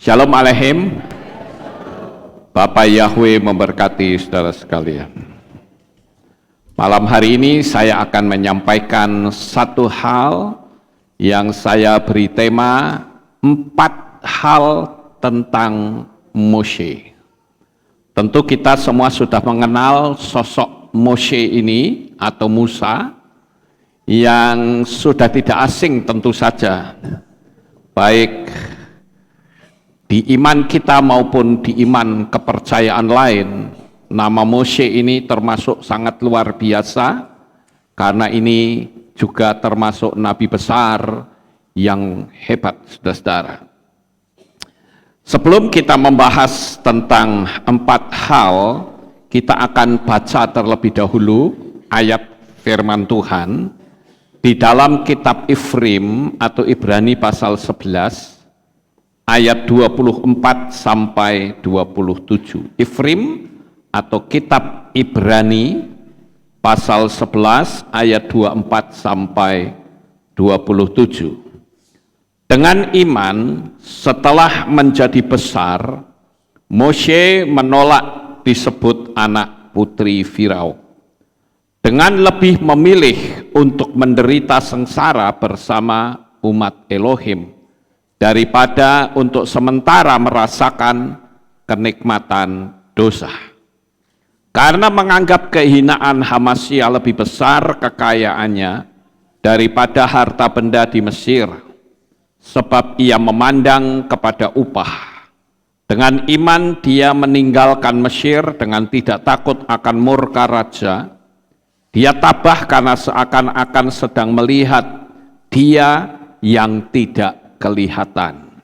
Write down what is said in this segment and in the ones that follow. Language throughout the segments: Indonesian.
Shalom Aleichem. Bapak Yahweh memberkati saudara sekalian. Malam hari ini saya akan menyampaikan satu hal yang saya beri tema 4 hal tentang Moshe. Tentu kita semua sudah mengenal sosok Moshe ini atau Musa yang sudah tidak asing tentu saja, baik di iman kita maupun di iman kepercayaan lain. Nama Moshe ini termasuk sangat luar biasa, karena ini juga termasuk nabi besar yang hebat, saudara-saudara. Sebelum kita membahas tentang 4 hal, kita akan baca terlebih dahulu ayat firman Tuhan di dalam kitab Ifrim atau Ibrani pasal 11, ayat 24 sampai 27. Ifrim atau kitab Ibrani pasal 11 ayat 24 sampai 27. Dengan iman setelah menjadi besar, Moshe menolak disebut anak putri Firaun. Dengan lebih memilih untuk menderita sengsara bersama umat Elohim daripada untuk sementara merasakan kenikmatan dosa. Karena menganggap kehinaan Hamasya lebih besar kekayaannya daripada harta benda di Mesir, sebab ia memandang kepada upah. Dengan iman dia meninggalkan Mesir dengan tidak takut akan murka raja. Dia tabah karena seakan-akan sedang melihat dia yang tidak kelihatan.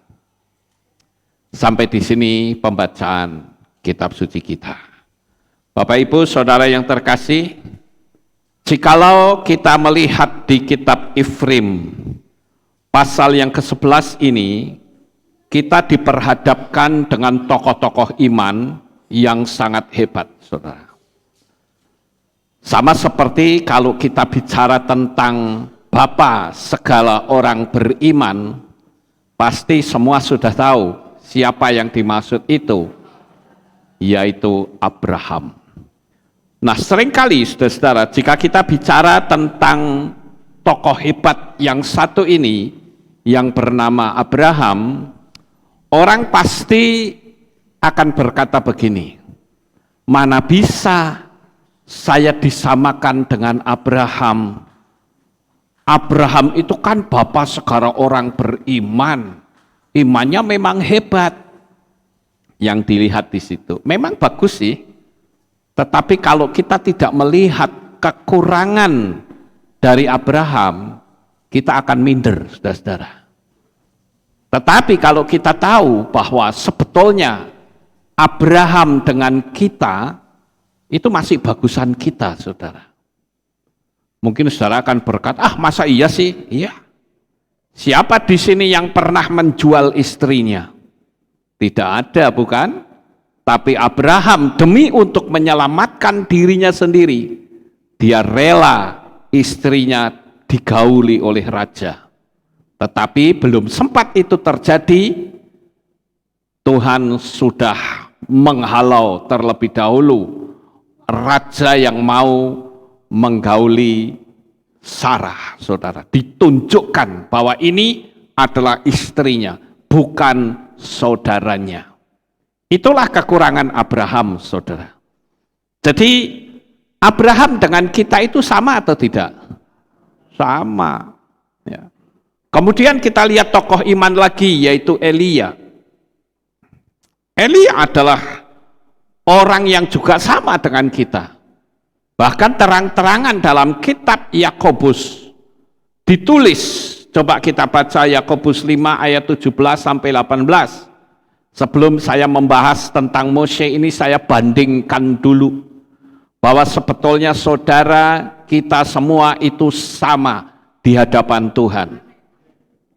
Sampai di sini pembacaan kitab suci kita. Bapak Ibu Saudara yang terkasih, jikalau kita melihat di kitab Ifrim pasal yang ke-11 ini, kita diperhadapkan dengan tokoh-tokoh iman yang sangat hebat, saudara. Sama seperti kalau kita bicara tentang Bapa segala orang beriman, pasti semua sudah tahu siapa yang dimaksud itu, yaitu Abraham. Nah, seringkali saudara-saudara, jika kita bicara tentang tokoh hebat yang satu ini, yang bernama Abraham, orang pasti akan berkata begini, mana bisa saya disamakan dengan Abraham? Abraham itu kan bapak segala orang beriman, imannya memang hebat. Yang dilihat di situ memang bagus sih, tetapi kalau kita tidak melihat kekurangan dari Abraham, kita akan minder, saudara-saudara. Tetapi kalau kita tahu bahwa sebetulnya Abraham dengan kita itu masih bagusan kita, saudara. Mungkin saudara akan berkata, masa iya sih? Iya. Siapa di sini yang pernah menjual istrinya? Tidak ada, bukan? Tapi Abraham demi untuk menyelamatkan dirinya sendiri, dia rela istrinya digauli oleh raja. Tetapi belum sempat itu terjadi, Tuhan sudah menghalau terlebih dahulu raja yang mau menggauli Sarah, saudara. Ditunjukkan bahwa ini adalah istrinya, bukan saudaranya. Itulah kekurangan Abraham, saudara. Jadi Abraham dengan kita itu sama atau tidak? Sama. Ya. Kemudian kita lihat tokoh iman lagi, yaitu Elia. Elia adalah orang yang juga sama dengan kita. Bahkan terang-terangan dalam kitab Yakobus ditulis, coba kita baca Yakobus 5 ayat 17 sampai 18. Sebelum saya membahas tentang Moshe ini, saya bandingkan dulu bahwa sebetulnya saudara kita semua itu sama di hadapan Tuhan.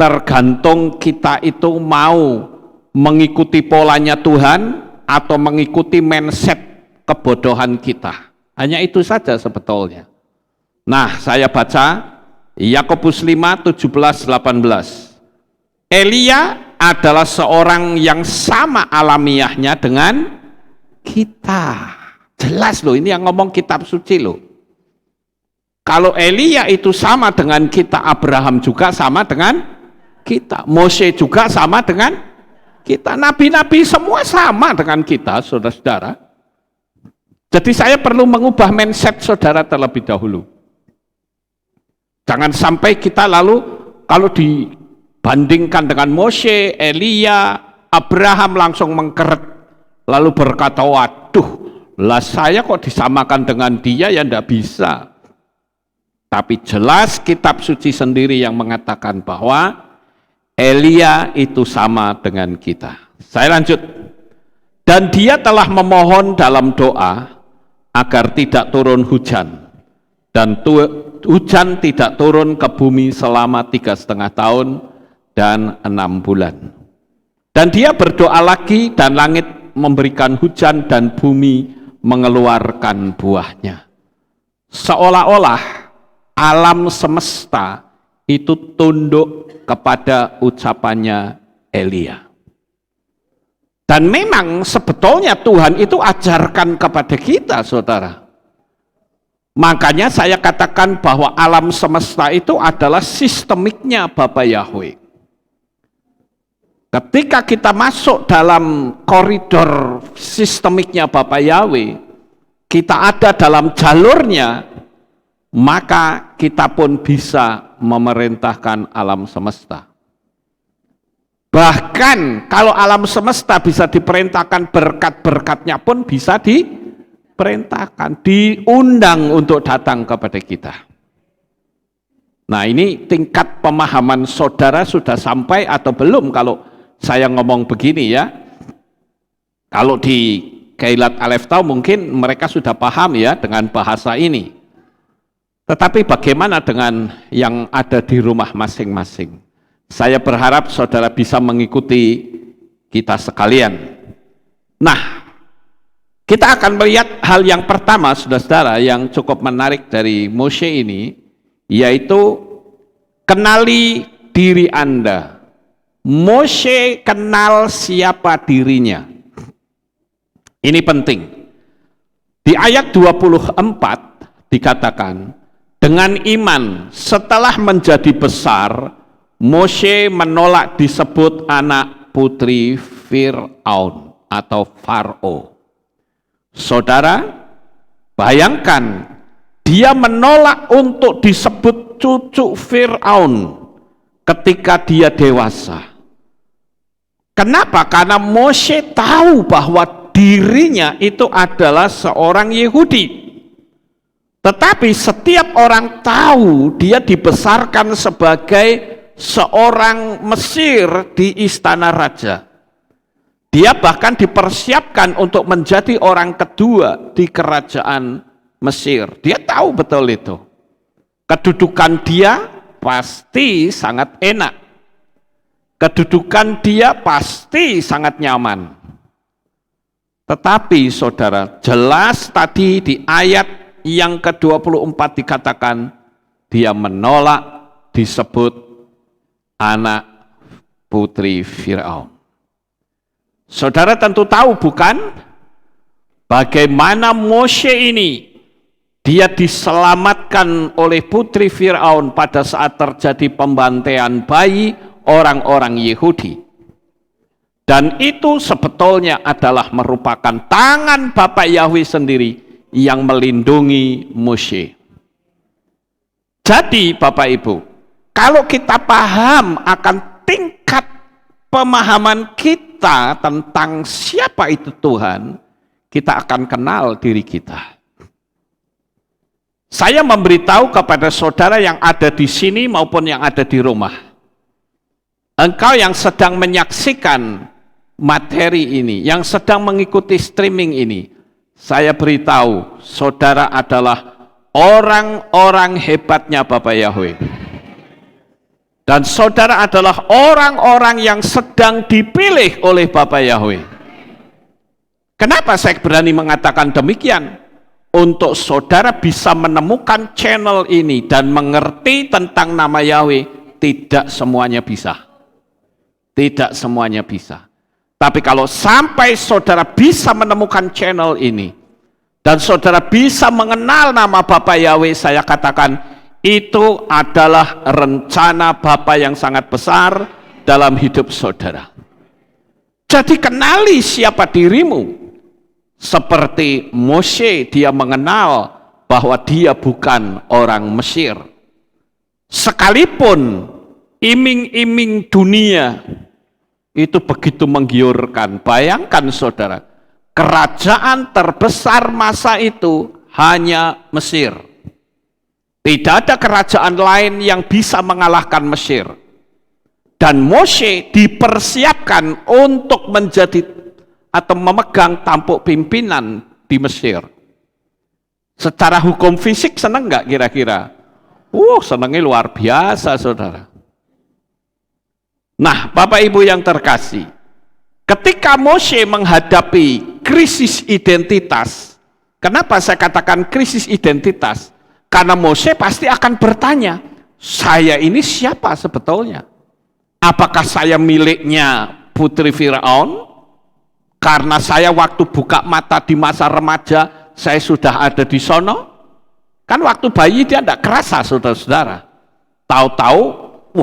Tergantung kita itu mau mengikuti polanya Tuhan atau mengikuti mindset kebodohan kita. Hanya itu saja sebetulnya. Nah, saya baca Yakobus 5, 17, 18. Elia adalah seorang yang sama alamiahnya dengan kita. Jelas loh, ini yang ngomong kitab suci loh. Kalau Elia itu sama dengan kita, Abraham juga sama dengan kita, Mose juga sama dengan kita, nabi-nabi semua sama dengan kita, saudara-saudara. Jadi saya perlu mengubah mindset saudara terlebih dahulu. Jangan sampai kita lalu kalau dibandingkan dengan Mose, Elia, Abraham langsung mengkeret, lalu berkata, waduh, lah saya kok disamakan dengan dia, ya enggak bisa. Tapi jelas kitab suci sendiri yang mengatakan bahwa Elia itu sama dengan kita. Saya lanjut. Dan dia telah memohon dalam doa agar tidak turun hujan. Dan hujan tidak turun ke bumi selama 3,5 tahun dan 6 bulan. Dan dia berdoa lagi dan langit memberikan hujan dan bumi mengeluarkan buahnya. Seolah-olah alam semesta itu tunduk kepada ucapannya Elia. Dan memang sebetulnya Tuhan itu ajarkan kepada kita, saudara. Makanya saya katakan bahwa alam semesta itu adalah sistemiknya Bapa Yahweh. Ketika kita masuk dalam koridor sistemiknya Bapa Yahweh, kita ada dalam jalurnya, maka kita pun bisa memerintahkan alam semesta. Bahkan kalau alam semesta bisa diperintahkan, berkat-berkatnya pun bisa diperintahkan, diundang untuk datang kepada kita. Nah, ini tingkat pemahaman saudara sudah sampai atau belum kalau saya ngomong begini ya. Kalau di Keilat Alef Tau mungkin mereka sudah paham ya dengan bahasa ini. Tetapi bagaimana dengan yang ada di rumah masing-masing? Saya berharap saudara bisa mengikuti kita sekalian. Nah, kita akan melihat hal yang pertama, saudara-saudara, yang cukup menarik dari Mose ini, yaitu kenali diri Anda. Mose kenal siapa dirinya. Ini penting. Di ayat 24 dikatakan, dengan iman setelah menjadi besar, Mose menolak disebut anak putri Fir'aun atau Faro. Saudara, bayangkan dia menolak untuk disebut cucu Fir'aun ketika dia dewasa. Kenapa? Karena Mose tahu bahwa dirinya itu adalah seorang Yahudi. Tetapi setiap orang tahu dia dibesarkan sebagai seorang Mesir di istana raja. Dia bahkan dipersiapkan untuk menjadi orang kedua di kerajaan Mesir. Dia tahu betul itu. Kedudukan dia pasti sangat enak. Kedudukan dia pasti sangat nyaman. Tetapi saudara, jelas tadi di ayat yang ke-24 dikatakan, dia menolak disebut anak putri Fir'aun. Saudara tentu tahu bukan? Bagaimana Mose ini, dia diselamatkan oleh putri Fir'aun pada saat terjadi pembantaian bayi orang-orang Yahudi. Dan itu sebetulnya adalah merupakan tangan Bapa Yahweh sendiri yang melindungi Mose. Jadi Bapak Ibu, kalau kita paham akan tingkat pemahaman kita tentang siapa itu Tuhan, kita akan kenal diri kita. Saya memberitahu kepada saudara yang ada di sini maupun yang ada di rumah. Engkau yang sedang menyaksikan materi ini, yang sedang mengikuti streaming ini, saya beritahu, saudara adalah orang-orang hebatnya Bapa Yahweh. Dan saudara adalah orang-orang yang sedang dipilih oleh Bapa Yahweh. Kenapa saya berani mengatakan demikian? Untuk saudara bisa menemukan channel ini dan mengerti tentang nama Yahweh, tidak semuanya bisa. Tidak semuanya bisa. Tapi kalau sampai saudara bisa menemukan channel ini, dan saudara bisa mengenal nama Bapa Yahweh, saya katakan itu adalah rencana Bapa yang sangat besar dalam hidup saudara. Jadi kenali siapa dirimu. Seperti Moshe, dia mengenal bahwa dia bukan orang Mesir. Sekalipun iming-iming dunia itu begitu menggiurkan. Bayangkan saudara, kerajaan terbesar masa itu hanya Mesir. Tidak ada kerajaan lain yang bisa mengalahkan Mesir. Dan Moshe dipersiapkan untuk menjadi atau memegang tampuk pimpinan di Mesir. Secara hukum fisik senang nggak kira-kira? Senangnya luar biasa saudara. Nah, Bapak Ibu yang terkasih, ketika Moshe menghadapi krisis identitas, kenapa saya katakan krisis identitas? Karena Moshe pasti akan bertanya, saya ini siapa sebetulnya? Apakah saya miliknya putri Firaun? Karena saya waktu buka mata di masa remaja, saya sudah ada di sono? Kan waktu bayi dia tidak kerasa saudara-saudara. Tahu-tahu,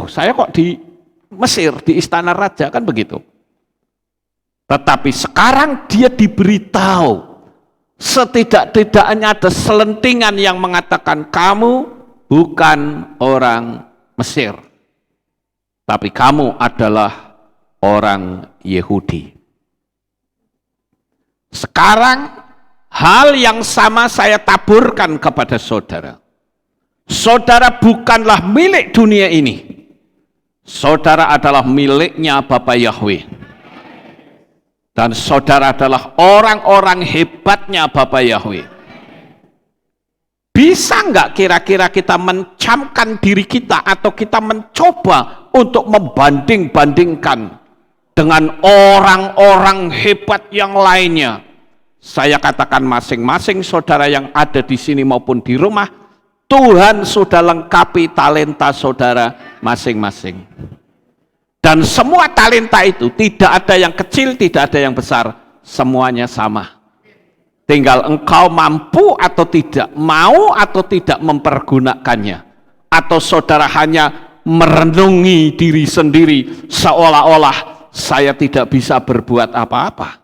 saya kok di Mesir, di istana raja, kan begitu. Tetapi sekarang dia diberitahu, setidak-tidaknya ada selentingan yang mengatakan kamu bukan orang Mesir, tapi kamu adalah orang Yahudi. Sekarang hal yang sama saya taburkan kepada saudara. Saudara bukanlah milik dunia ini. Saudara adalah miliknya Bapa Yahweh. Dan saudara adalah orang-orang hebatnya Bapa Yahweh. Bisa nggak kira-kira kita mencamkan diri kita atau kita mencoba untuk membanding-bandingkan dengan orang-orang hebat yang lainnya? Saya katakan masing-masing saudara yang ada di sini maupun di rumah, Tuhan sudah lengkapi talenta saudara masing-masing. Dan semua talenta itu tidak ada yang kecil, tidak ada yang besar, semuanya sama. Tinggal engkau mampu atau tidak, mau atau tidak mempergunakannya. Atau saudara hanya merenungi diri sendiri seolah-olah saya tidak bisa berbuat apa-apa.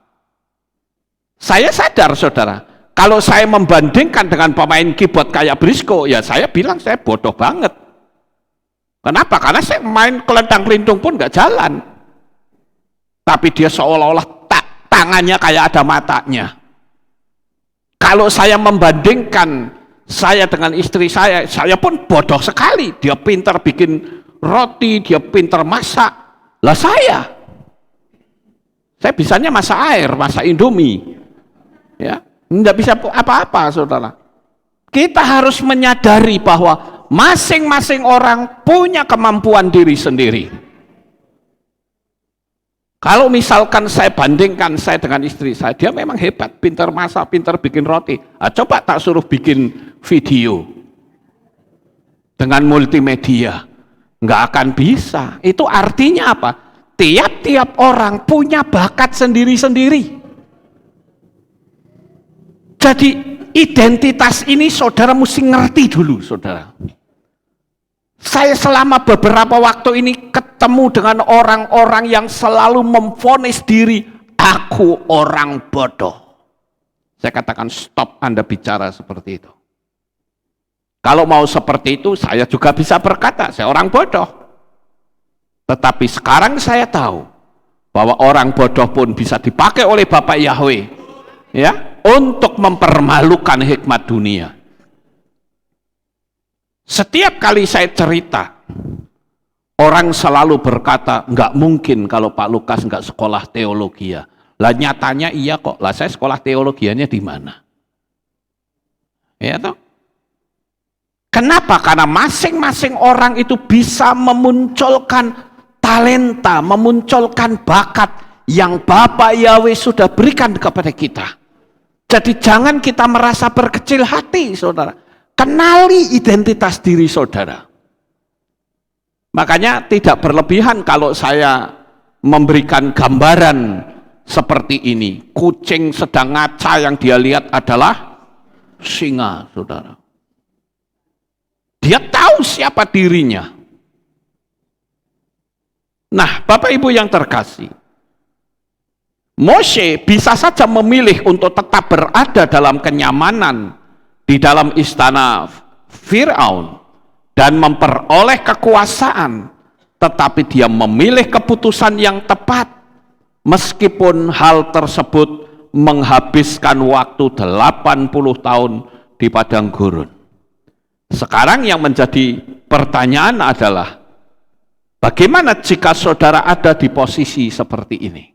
Saya sadar saudara, kalau saya membandingkan dengan pemain keyboard kayak Brisco, ya saya bilang saya bodoh banget. Kenapa? Karena saya main kelentang kelintung pun nggak jalan. Tapi dia seolah-olah tangannya kayak ada matanya. Kalau saya membandingkan saya dengan istri saya pun bodoh sekali. Dia pintar bikin roti, dia pintar masak. Lah saya bisanya masak air, masak Indomie. Ya, enggak bisa apa-apa saudara. Kita harus menyadari bahwa masing-masing orang punya kemampuan diri sendiri. Kalau misalkan saya bandingkan saya dengan istri saya, dia memang hebat, pintar masak, pintar bikin roti. Coba tak suruh bikin video dengan multimedia, nggak akan bisa. Itu artinya apa? Tiap-tiap orang punya bakat sendiri-sendiri. Jadi identitas ini saudara mesti ngerti dulu saudara. Saya selama beberapa waktu ini ketemu dengan orang-orang yang selalu memvonis diri, aku orang bodoh. Saya katakan stop Anda bicara seperti itu. Kalau mau seperti itu saya juga bisa berkata saya orang bodoh. Tetapi sekarang saya tahu bahwa orang bodoh pun bisa dipakai oleh Bapak Yahweh, ya, untuk mempermalukan hikmat dunia. Setiap kali saya cerita, orang selalu berkata, nggak mungkin kalau Pak Lukas nggak sekolah teologi. Lah nyatanya iya kok. Lah saya sekolah teologianya di mana? Ya toh? Kenapa? Karena masing-masing orang itu bisa memunculkan talenta, memunculkan bakat yang Bapak Yahweh sudah berikan kepada kita. Jadi jangan kita merasa berkecil hati, saudara. Kenali identitas diri saudara. Makanya tidak berlebihan kalau saya memberikan gambaran seperti ini. Kucing sedang ngaca, yang dia lihat adalah singa, saudara. Dia tahu siapa dirinya. Nah, Bapak Ibu yang terkasih, Moshe bisa saja memilih untuk tetap berada dalam kenyamanan di dalam istana Firaun dan memperoleh kekuasaan, tetapi dia memilih keputusan yang tepat meskipun hal tersebut menghabiskan waktu 80 tahun di padang gurun. Sekarang yang menjadi pertanyaan adalah, bagaimana jika saudara ada di posisi seperti ini?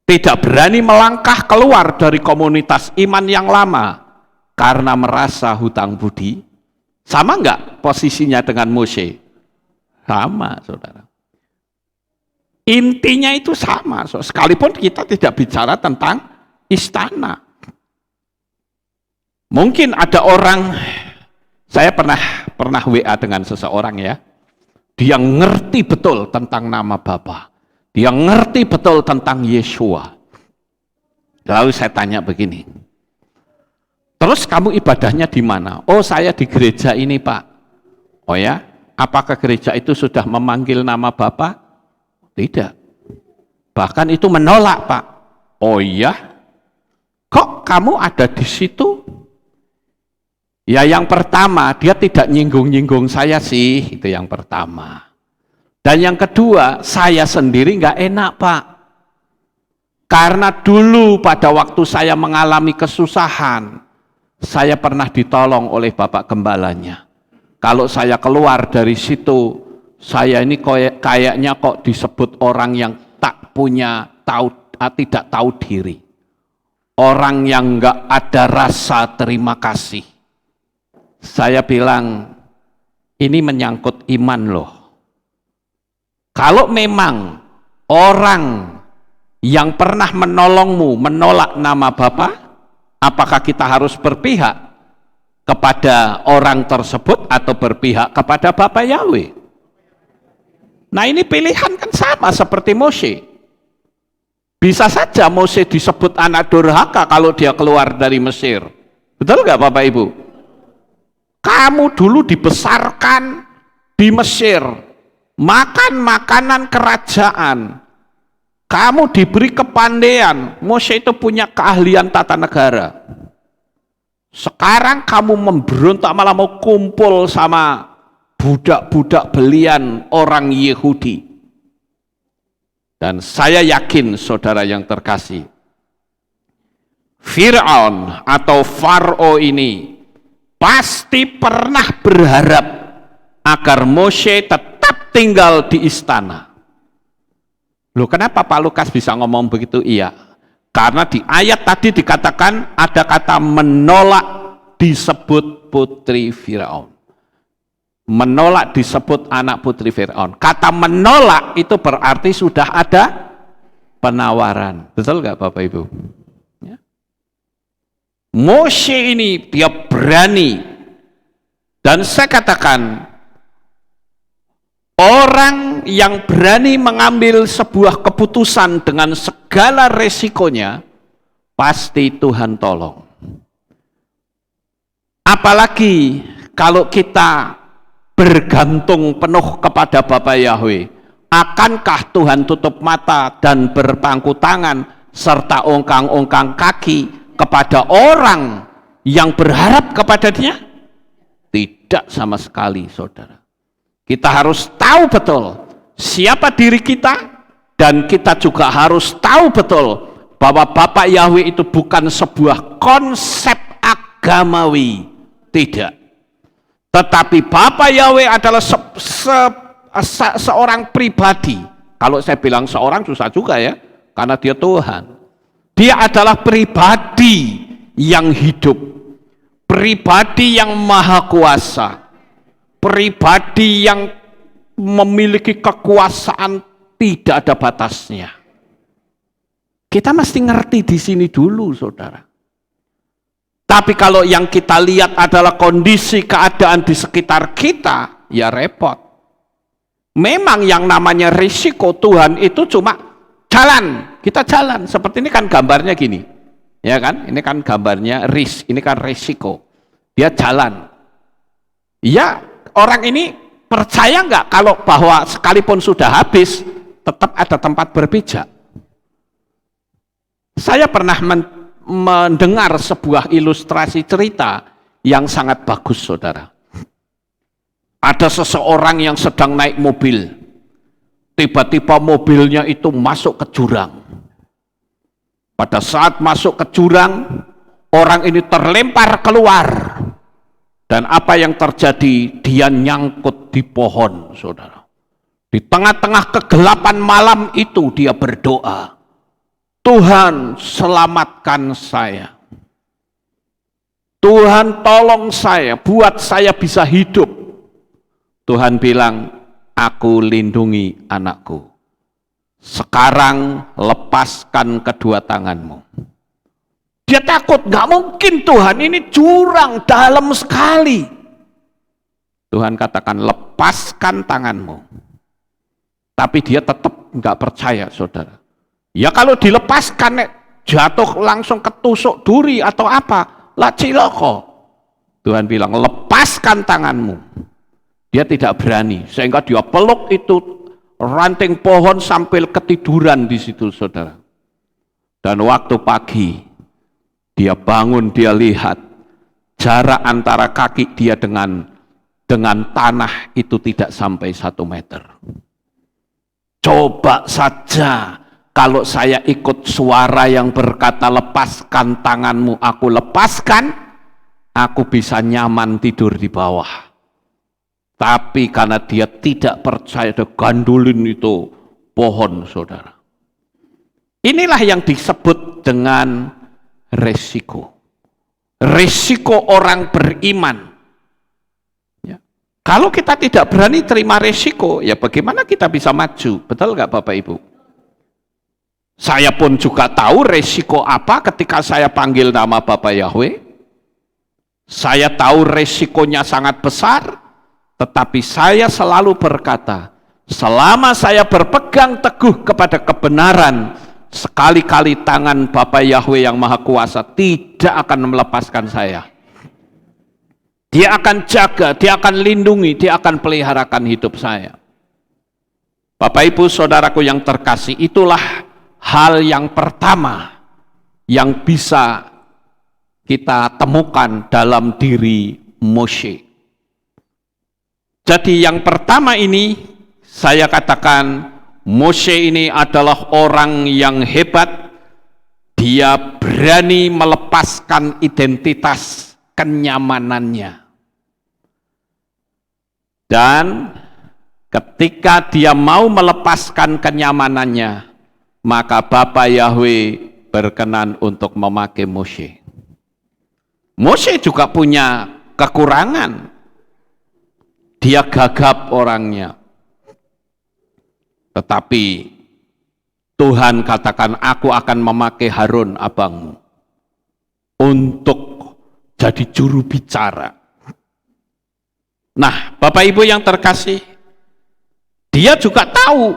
Tidak berani melangkah keluar dari komunitas iman yang lama karena merasa hutang budi. Sama enggak posisinya dengan Moshe? Sama, saudara. Intinya itu sama, sekalipun kita tidak bicara tentang istana. Mungkin ada orang, saya pernah WA dengan seseorang ya, dia ngerti betul tentang nama Bapa. Dia ngerti betul tentang Yeshua. Lalu saya tanya begini, terus kamu ibadahnya di mana? Oh, saya di gereja ini, Pak. Oh ya, apakah gereja itu sudah memanggil nama Bapa? Tidak. Bahkan itu menolak, Pak. Oh iya? Kok kamu ada di situ? Ya, yang pertama, dia tidak nyinggung-nyinggung saya sih, itu yang pertama. Dan yang kedua, saya sendiri nggak enak, Pak. Karena dulu pada waktu saya mengalami kesusahan, saya pernah ditolong oleh Bapak Gembalanya. Kalau saya keluar dari situ, saya ini kayaknya kok disebut orang yang tidak tahu diri. Orang yang nggak ada rasa terima kasih. Saya bilang, ini menyangkut iman loh. Kalau memang orang yang pernah menolongmu menolak nama Bapa, apakah kita harus berpihak kepada orang tersebut atau berpihak kepada Bapa Yahweh? Nah, ini pilihan kan sama seperti Moshe. Bisa saja Moshe disebut anak durhaka kalau dia keluar dari Mesir. Betul nggak Bapak Ibu? Kamu dulu dibesarkan di Mesir, makan makanan kerajaan, kamu diberi kepandaian. Moshe itu punya keahlian tata negara. Sekarang kamu memberontak, malah mau kumpul sama budak-budak belian orang Yahudi. Dan saya yakin saudara yang terkasih, Firaun atau Faro ini pasti pernah berharap agar Moshe tetap tinggal di istana. Loh, kenapa Pak Lukas bisa ngomong begitu? Iya, karena di ayat tadi dikatakan ada kata menolak disebut putri Firaun. Menolak disebut anak putri Firaun. Kata menolak itu berarti sudah ada penawaran. Betul nggak Bapak Ibu? Ya. Moshe ini dia berani. Dan saya katakan, orang yang berani mengambil sebuah keputusan dengan segala resikonya, pasti Tuhan tolong. Apalagi kalau kita bergantung penuh kepada Bapa Yahweh, akankah Tuhan tutup mata dan berpangku tangan serta ongkang-ongkang kaki kepada orang yang berharap kepada Dia? Tidak sama sekali, saudara. Kita harus tahu betul siapa diri kita, dan kita juga harus tahu betul bahwa Bapa Yahweh itu bukan sebuah konsep agamawi, tidak. Tetapi Bapa Yahweh adalah seorang pribadi. Kalau saya bilang seorang susah juga ya, karena dia Tuhan. Dia adalah pribadi yang hidup, pribadi yang maha kuasa, pribadi yang memiliki kekuasaan tidak ada batasnya. Kita mesti ngerti di sini dulu, saudara. Tapi kalau yang kita lihat adalah kondisi keadaan di sekitar kita, ya repot. Memang yang namanya risiko Tuhan itu cuma jalan, kita jalan. Seperti ini kan gambarnya gini, ya kan? Ini kan gambarnya ini kan risiko. Dia jalan. Ya, orang ini percaya nggak kalau bahwa sekalipun sudah habis, tetap ada tempat berpijak? Saya pernah mendengar sebuah ilustrasi cerita yang sangat bagus, saudara. Ada seseorang yang sedang naik mobil, tiba-tiba mobilnya itu masuk ke jurang. Pada saat masuk ke jurang, orang ini terlempar keluar. Dan apa yang terjadi? Dia nyangkut di pohon, saudara. Di tengah-tengah kegelapan malam itu dia berdoa, Tuhan selamatkan saya. Tuhan tolong saya, buat saya bisa hidup. Tuhan bilang, aku lindungi anakku. Sekarang lepaskan kedua tanganmu. Dia takut, gak mungkin Tuhan, ini jurang dalam sekali. Tuhan katakan, lepaskan tanganmu. Tapi dia tetap gak percaya, saudara. Ya kalau dilepaskan, jatuh langsung ketusuk duri atau apa, lah ciloko. Tuhan bilang, lepaskan tanganmu. Dia tidak berani, sehingga dia peluk itu ranting pohon sambil ketiduran di situ, saudara. Dan waktu pagi, dia bangun, dia lihat jarak antara kaki dia dengan tanah itu tidak sampai 1 meter. Coba saja kalau saya ikut suara yang berkata lepaskan tanganmu, aku lepaskan, aku bisa nyaman tidur di bawah. Tapi karena dia tidak percaya, dia gandulin itu pohon, saudara. Inilah yang disebut dengan resiko. Resiko orang beriman. Ya. Kalau kita tidak berani terima resiko, ya bagaimana kita bisa maju? Betul nggak Bapak Ibu? Saya pun juga tahu resiko apa ketika saya panggil nama Bapak Yahweh. Saya tahu resikonya sangat besar. Tetapi saya selalu berkata, selama saya berpegang teguh kepada kebenaran, sekali-kali tangan Bapa Yahweh yang Maha Kuasa tidak akan melepaskan saya. Dia akan jaga, dia akan lindungi, dia akan peliharakan hidup saya. Bapak Ibu saudaraku yang terkasih, itulah hal yang pertama yang bisa kita temukan dalam diri Moshe. Jadi yang pertama ini saya katakan Moshe ini adalah orang yang hebat. Dia berani melepaskan identitas kenyamanannya. Dan ketika dia mau melepaskan kenyamanannya, maka Bapa Yahweh berkenan untuk memakai Moshe. Moshe juga punya kekurangan. Dia gagap orangnya. Tetapi Tuhan katakan, aku akan memakai Harun abangmu untuk jadi juru bicara. Nah, Bapak Ibu yang terkasih, dia juga tahu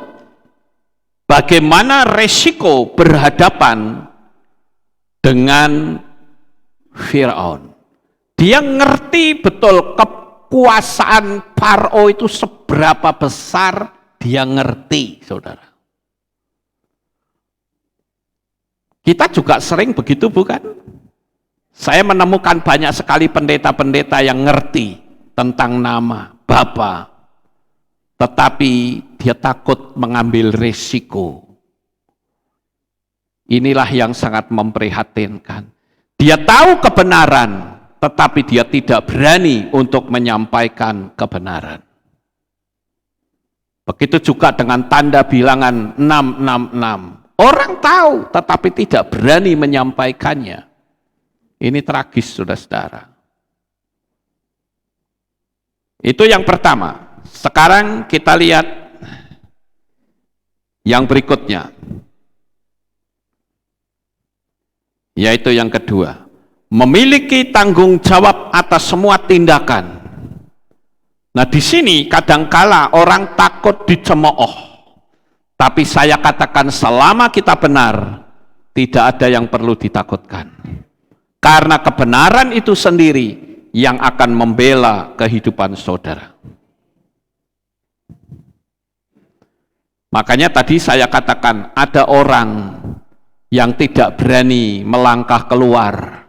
bagaimana resiko berhadapan dengan Firaun. Dia ngerti betul kekuasaan Faro itu seberapa besar, dia ngerti, saudara. Kita juga sering begitu, bukan? Saya menemukan banyak sekali pendeta-pendeta yang ngerti tentang nama Bapa, tetapi dia takut mengambil risiko. Inilah yang sangat memprihatinkan. Dia tahu kebenaran, tetapi dia tidak berani untuk menyampaikan kebenaran. Begitu juga dengan tanda bilangan 666. Orang tahu, tetapi tidak berani menyampaikannya. Ini tragis, saudara-saudara. Itu yang pertama. Sekarang kita lihat yang berikutnya. Yaitu yang kedua. Memiliki tanggung jawab atas semua tindakan. Nah di sini kadangkala orang takut dicemooh. Tapi saya katakan selama kita benar, tidak ada yang perlu ditakutkan. Karena kebenaran itu sendiri yang akan membela kehidupan saudara. Makanya tadi saya katakan ada orang yang tidak berani melangkah keluar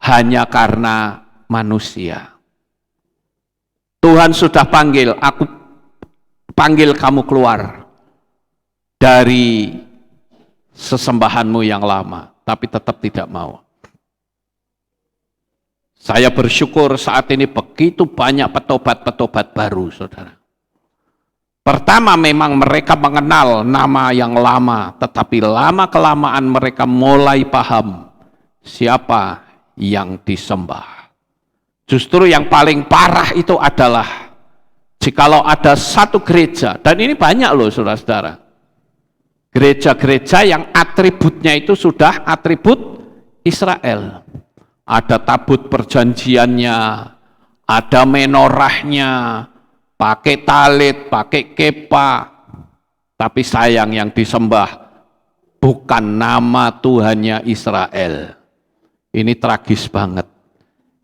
hanya karena manusia. Tuhan sudah panggil, aku panggil kamu keluar dari sesembahanmu yang lama, tapi tetap tidak mau. Saya bersyukur saat ini begitu banyak petobat-petobat baru, saudara. Pertama memang mereka mengenal nama yang lama, tetapi lama-kelamaan mereka mulai paham siapa yang disembah. Justru yang paling parah itu adalah jikalau ada satu gereja, dan ini banyak loh saudara-saudara, gereja-gereja yang atributnya itu sudah atribut Israel. Ada tabut perjanjiannya, ada menorahnya, pakai talit, pakai kepa, tapi sayang yang disembah bukan nama Tuhannya Israel. Ini tragis banget.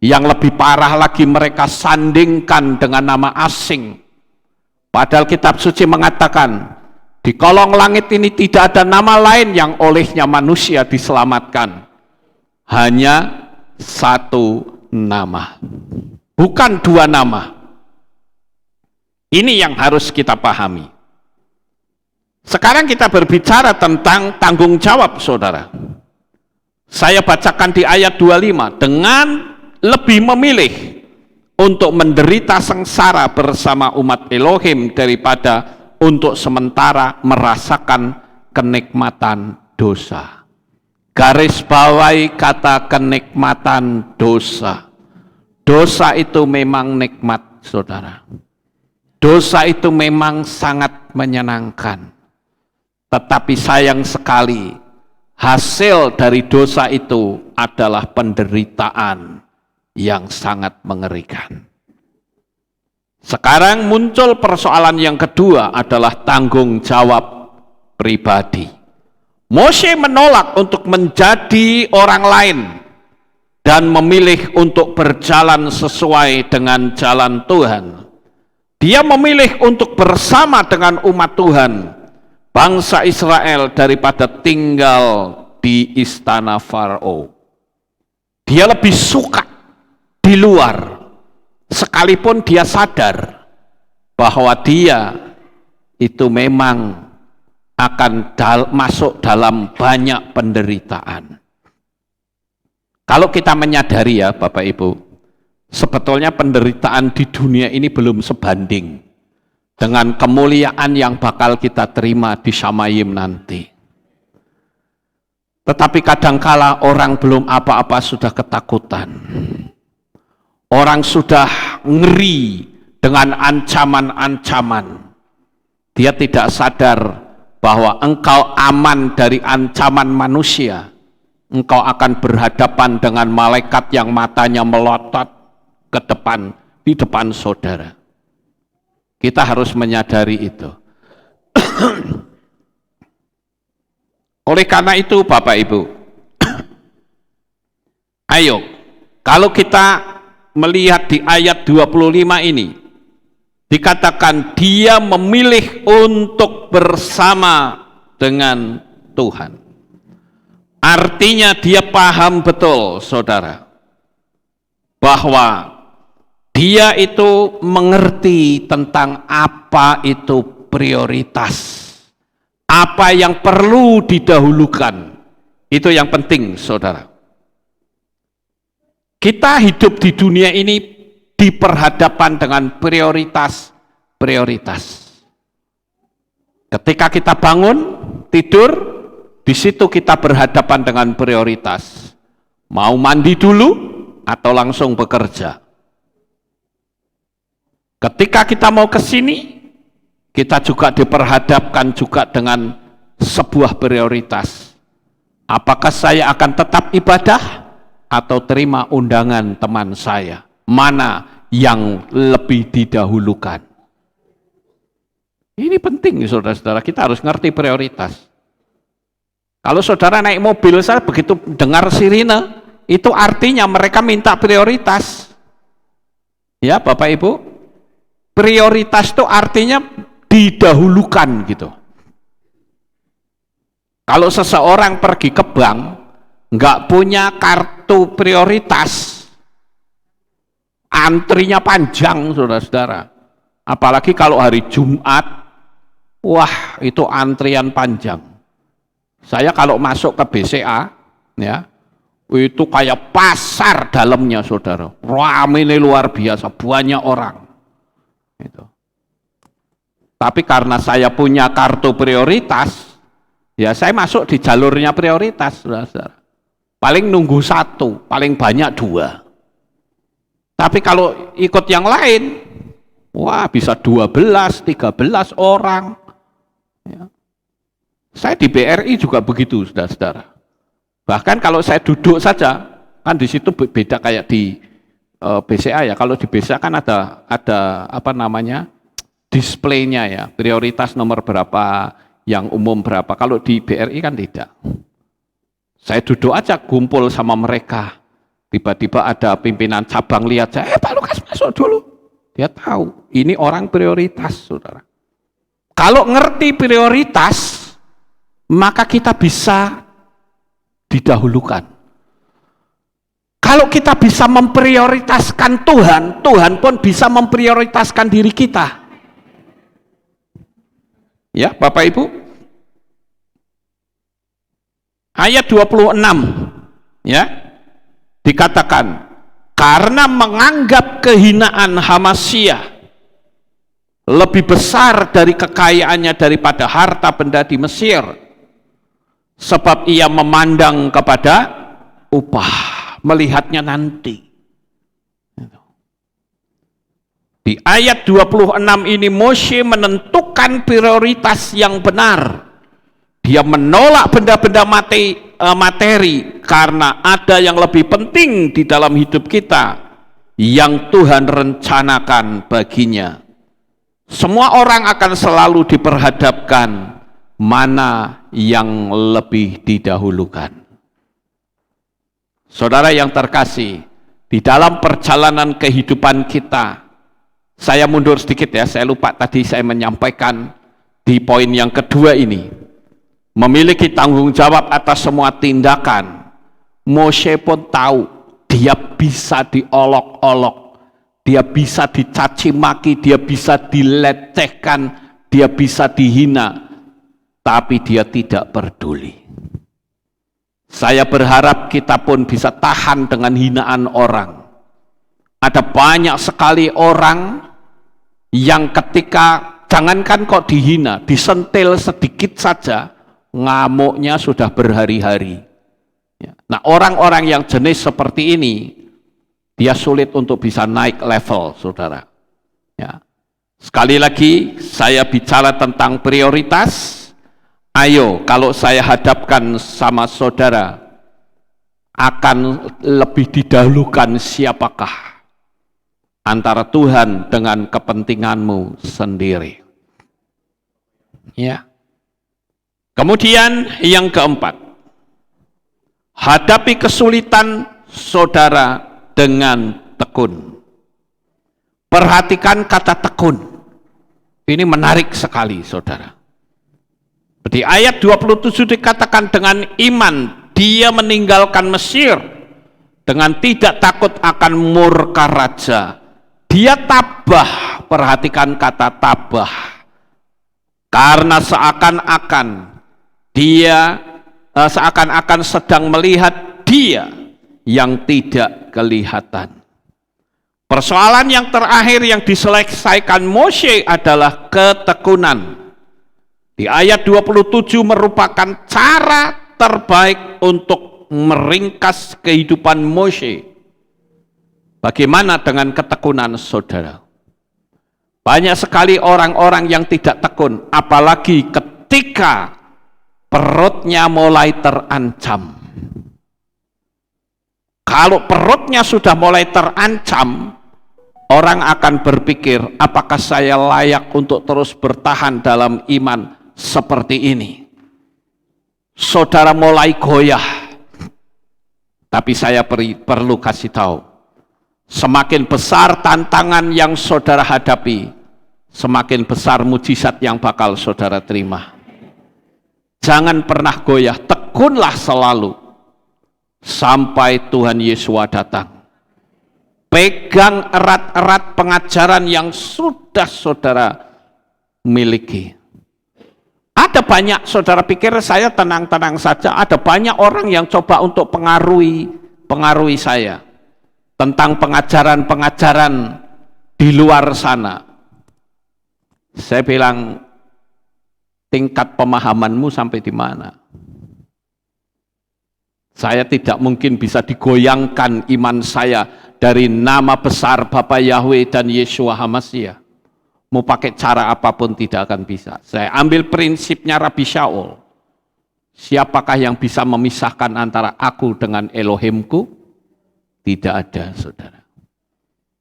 Yang lebih parah lagi mereka sandingkan dengan nama asing. Padahal kitab suci mengatakan, di kolong langit ini tidak ada nama lain yang olehnya manusia diselamatkan. Hanya satu nama. Bukan dua nama. Ini yang harus kita pahami. Sekarang kita berbicara tentang tanggung jawab, saudara. Saya bacakan di ayat 25, dengan lebih memilih untuk menderita sengsara bersama umat Elohim daripada untuk sementara merasakan kenikmatan dosa. Garis bawahi kata kenikmatan dosa. Dosa itu memang nikmat, saudara. Dosa itu memang sangat menyenangkan, tetapi sayang sekali hasil dari dosa itu adalah penderitaan yang sangat mengerikan. Sekarang muncul persoalan yang kedua adalah tanggung jawab pribadi. Moshe menolak untuk menjadi orang lain dan memilih untuk berjalan sesuai dengan jalan Tuhan. Dia memilih untuk bersama dengan umat Tuhan, bangsa Israel, daripada tinggal di istana Farao. Dia lebih suka di luar, sekalipun dia sadar bahwa dia itu memang akan masuk dalam banyak penderitaan. Kalau kita menyadari ya Bapak Ibu, sebetulnya penderitaan di dunia ini belum sebanding dengan kemuliaan yang bakal kita terima di Shamayim nanti. Tetapi kadangkala orang belum apa-apa sudah ketakutan. Orang sudah ngeri dengan ancaman-ancaman. Dia tidak sadar bahwa engkau aman dari ancaman manusia. Engkau akan berhadapan dengan malaikat yang matanya melotot ke depan, di depan saudara. Kita harus menyadari itu. Oleh karena itu Bapak Ibu, ayo, kalau kita melihat di ayat 25 ini, dikatakan dia memilih untuk bersama dengan Tuhan. Artinya dia paham betul, saudara, bahwa dia itu mengerti tentang apa itu prioritas. Apa yang perlu didahulukan, itu yang penting, saudara. Kita hidup di dunia ini diperhadapkan dengan prioritas-prioritas. Ketika kita bangun, tidur, di situ kita berhadapan dengan prioritas. Mau mandi dulu atau langsung bekerja. Ketika kita mau ke sini, kita juga diperhadapkan juga dengan sebuah prioritas. Apakah saya akan tetap ibadah atau terima undangan teman saya? Mana yang lebih didahulukan. Ini penting saudara-saudara, kita harus ngerti prioritas. Kalau saudara naik mobil, saya begitu dengar sirine, itu artinya mereka minta prioritas. Ya Bapak Ibu, prioritas itu artinya didahulukan gitu. Kalau seseorang pergi ke bank, nggak punya kartu prioritas, antrinya panjang saudara-saudara. Apalagi kalau hari Jumat, wah itu antrian panjang. Saya kalau masuk ke BCA, ya itu kayak pasar dalamnya saudara. Ramai luar biasa, banyak orang. Itu. Tapi karena saya punya kartu prioritas, ya saya masuk di jalurnya prioritas saudara. Paling nunggu satu, paling banyak dua. Tapi kalau ikut yang lain, wah bisa 12, 13 orang. Ya. Saya di BRI juga begitu, saudara-saudara. Bahkan kalau saya duduk saja, kan di situ beda kayak di BCA ya. Kalau di BCA kan ada apa namanya displaynya ya, prioritas nomor berapa, yang umum berapa. Kalau di BRI kan tidak. Saya duduk aja kumpul sama mereka. Tiba-tiba ada pimpinan cabang lihat saya, Pak Lukas masuk dulu. Dia tahu, ini orang prioritas, saudara. Kalau ngerti prioritas, maka kita bisa didahulukan. Kalau kita bisa memprioritaskan Tuhan, Tuhan pun bisa memprioritaskan diri kita. Ya, Bapak Ibu. Ayat 26, ya, dikatakan, karena menganggap kehinaan Hamasyah lebih besar dari kekayaannya daripada harta benda di Mesir, sebab ia memandang kepada upah, melihatnya nanti. Di ayat 26 ini Moshe menentukan prioritas yang benar. Dia menolak benda-benda materi karena ada yang lebih penting di dalam hidup kita yang Tuhan rencanakan baginya. Semua orang akan selalu diperhadapkan mana yang lebih didahulukan. Saudara yang terkasih, di dalam perjalanan kehidupan kita, saya mundur sedikit ya, saya lupa tadi saya menyampaikan di poin yang kedua ini. Memiliki tanggung jawab atas semua tindakan. Moshe pun tahu dia bisa diolok-olok, dia bisa dicaci maki, dia bisa dilecehkan, dia bisa dihina, tapi dia tidak peduli. Saya berharap kita pun bisa tahan dengan hinaan orang. Ada banyak sekali orang yang ketika jangankan kok dihina, disentil sedikit saja, ngamuknya sudah berhari-hari. Nah, orang-orang yang jenis seperti ini, dia sulit untuk bisa naik level, saudara. Ya. Sekali lagi, saya bicara tentang prioritas. Ayo, kalau saya hadapkan sama saudara, akan lebih didahulukan siapakah? Antara Tuhan dengan kepentinganmu sendiri. Ya. Kemudian yang keempat, hadapi kesulitan saudara dengan tekun. Perhatikan kata tekun. Ini menarik sekali saudara. Di ayat 27 dikatakan dengan iman dia meninggalkan Mesir dengan tidak takut akan murka raja. Dia tabah, perhatikan kata tabah. Karena seakan-akan sedang melihat dia yang tidak kelihatan. Persoalan yang terakhir yang diselesaikan Moshe adalah ketekunan. Di ayat 27 merupakan cara terbaik untuk meringkas kehidupan Moshe. Bagaimana dengan ketekunan saudara? Banyak sekali orang-orang yang tidak tekun, apalagi ketika perutnya mulai terancam. Kalau perutnya sudah mulai terancam, orang akan berpikir, apakah saya layak untuk terus bertahan dalam iman seperti ini? Saudara mulai goyah. Tapi saya perlu kasih tahu, semakin besar tantangan yang saudara hadapi, semakin besar mujizat yang bakal saudara terima. Jangan pernah goyah, tekunlah selalu sampai Tuhan Yesus datang. Pegang erat-erat pengajaran yang sudah saudara miliki. Ada banyak, saudara pikir saya tenang-tenang saja, ada banyak orang yang coba untuk pengaruhi saya tentang pengajaran-pengajaran di luar sana. Saya bilang, tingkat pemahamanmu sampai di mana? Saya tidak mungkin bisa digoyangkan iman saya dari nama besar Bapa Yahweh dan Yeshua HaMashiach. Mau pakai cara apapun tidak akan bisa. Saya ambil prinsipnya Rabbi Shaul. Siapakah yang bisa memisahkan antara aku dengan Elohimku? Tidak ada, saudara.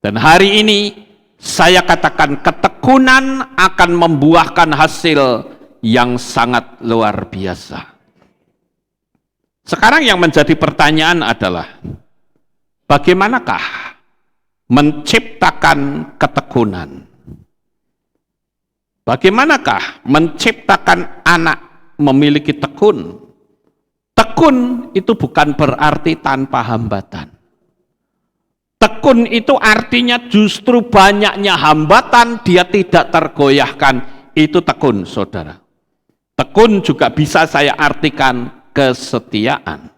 Dan hari ini saya katakan ketekunan akan membuahkan hasil yang sangat luar biasa. Sekarang yang menjadi pertanyaan adalah, bagaimanakah menciptakan ketekunan? Bagaimanakah menciptakan anak memiliki tekun? Tekun itu bukan berarti tanpa hambatan. Tekun itu artinya justru banyaknya hambatan dia tidak tergoyahkan. Itu tekun, saudara. Tekun juga bisa saya artikan kesetiaan.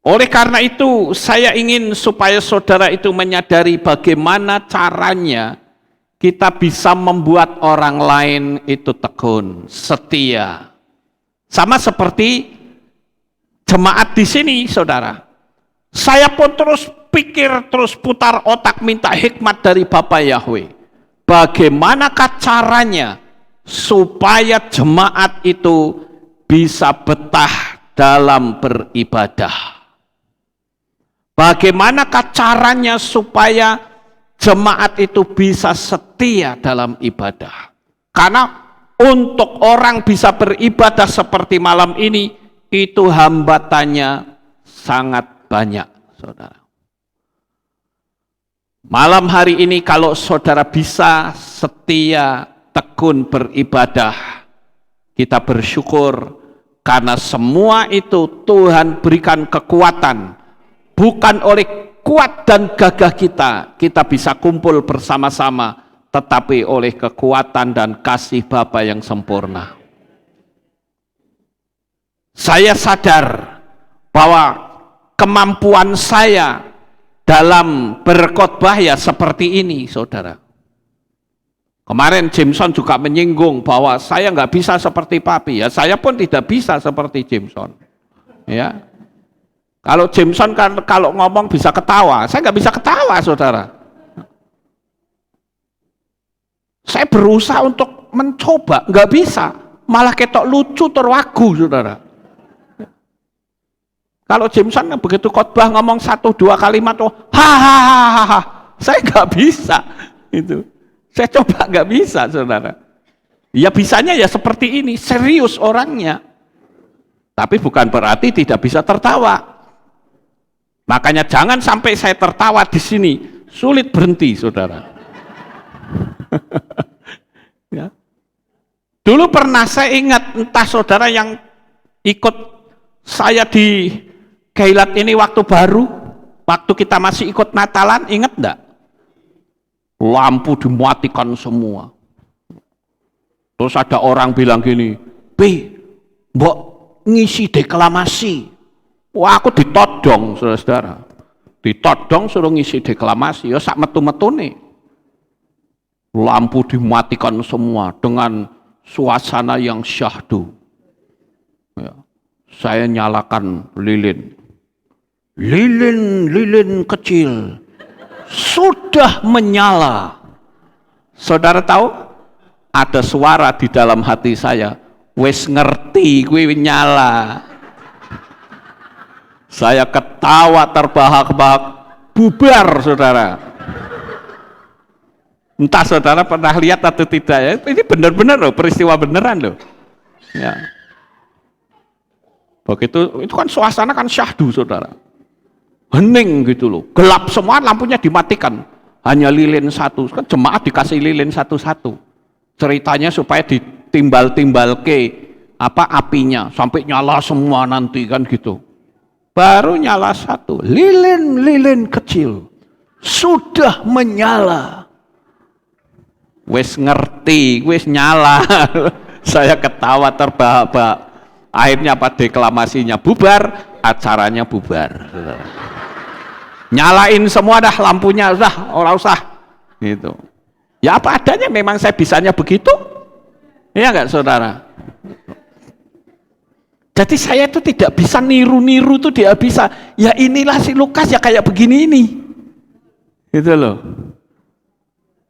Oleh karena itu, saya ingin supaya saudara itu menyadari bagaimana caranya kita bisa membuat orang lain itu tekun, setia. Sama seperti jemaat di sini, saudara. Saya pun terus pikir, terus putar otak minta hikmat dari Bapa Yahweh. Bagaimanakah caranya supaya jemaat itu bisa betah dalam beribadah? Bagaimanakah caranya supaya jemaat itu bisa setia dalam ibadah? Karena untuk orang bisa beribadah seperti malam ini, itu hambatannya sangat banyak, saudara. Malam hari ini kalau saudara bisa setia, tekun beribadah, kita bersyukur karena semua itu Tuhan berikan kekuatan, bukan oleh kuat dan gagah kita bisa kumpul bersama-sama, tetapi oleh kekuatan dan kasih Bapa yang sempurna. Saya sadar bahwa kemampuan saya dalam berkhotbah ya seperti ini, saudara. Kemarin Jameson juga menyinggung bahwa saya nggak bisa seperti Papi, ya saya pun tidak bisa seperti Jameson. Ya. Kalau Jameson kan kalau ngomong bisa ketawa, saya nggak bisa ketawa, saudara. Saya berusaha untuk mencoba, nggak bisa, malah ketok lucu terwagu, saudara. Kalau Jameson begitu khotbah ngomong 1-2 kalimat tuh, hahaha, saya nggak bisa, itu. Saya coba nggak bisa, saudara. Ya bisanya ya seperti ini, serius orangnya. Tapi bukan berarti tidak bisa tertawa. Makanya jangan sampai saya tertawa di sini, sulit berhenti, saudara. Ya. Dulu pernah saya ingat, entah saudara yang ikut saya di Keilat ini waktu baru, waktu kita masih ikut Natalan, ingat enggak? Lampu dimatikan semua. Terus ada orang bilang gini, mbok ngisi deklamasi. Wah, aku ditodong, saudara-saudara. Ditodong suruh ngisi deklamasi, ya sak metu-metune. Lampu dimatikan semua dengan suasana yang syahdu. Ya. Saya nyalakan lilin. Lilin kecil sudah menyala. Saudara tahu? Ada suara di dalam hati saya, wes ngerti gue nyala. Saya ketawa terbahak-bahak, bubar, saudara. Entah saudara pernah lihat atau tidak ya, ini benar-benar loh, peristiwa beneran loh. Ya. Begitu, itu kan suasana kan syahdu saudara. Hening gitu loh, gelap semua, lampunya dimatikan. Hanya lilin satu, kan jemaat dikasih lilin satu-satu. Ceritanya supaya ditimbal-timbal ke apinya, sampai nyala semua nanti kan gitu. Baru nyala satu, lilin-lilin kecil sudah menyala. Wes ngerti, wes nyala. Saya ketawa terbahak-bahak. Akhirnya apa, deklamasinya bubar, acaranya bubar. Nyalain semua dah lampunya, udah ora usah. Gitu. Ya apa adanya, memang saya bisanya begitu. Iya enggak saudara? Jadi saya itu tidak bisa niru-niru tuh, dia bisa. Ya inilah si Lukas ya kayak begini ini. Gitu loh.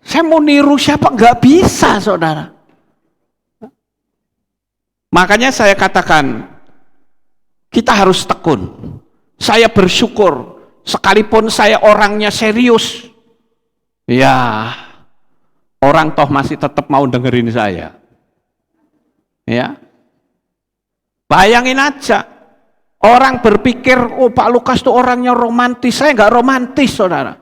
Saya mau niru siapa, nggak bisa saudara. Makanya saya katakan, kita harus tekun. Saya bersyukur, sekalipun saya orangnya serius, ya orang toh masih tetap mau dengerin saya. Ya, bayangin aja, orang berpikir, oh Pak Lukas tuh orangnya romantis, saya nggak romantis saudara.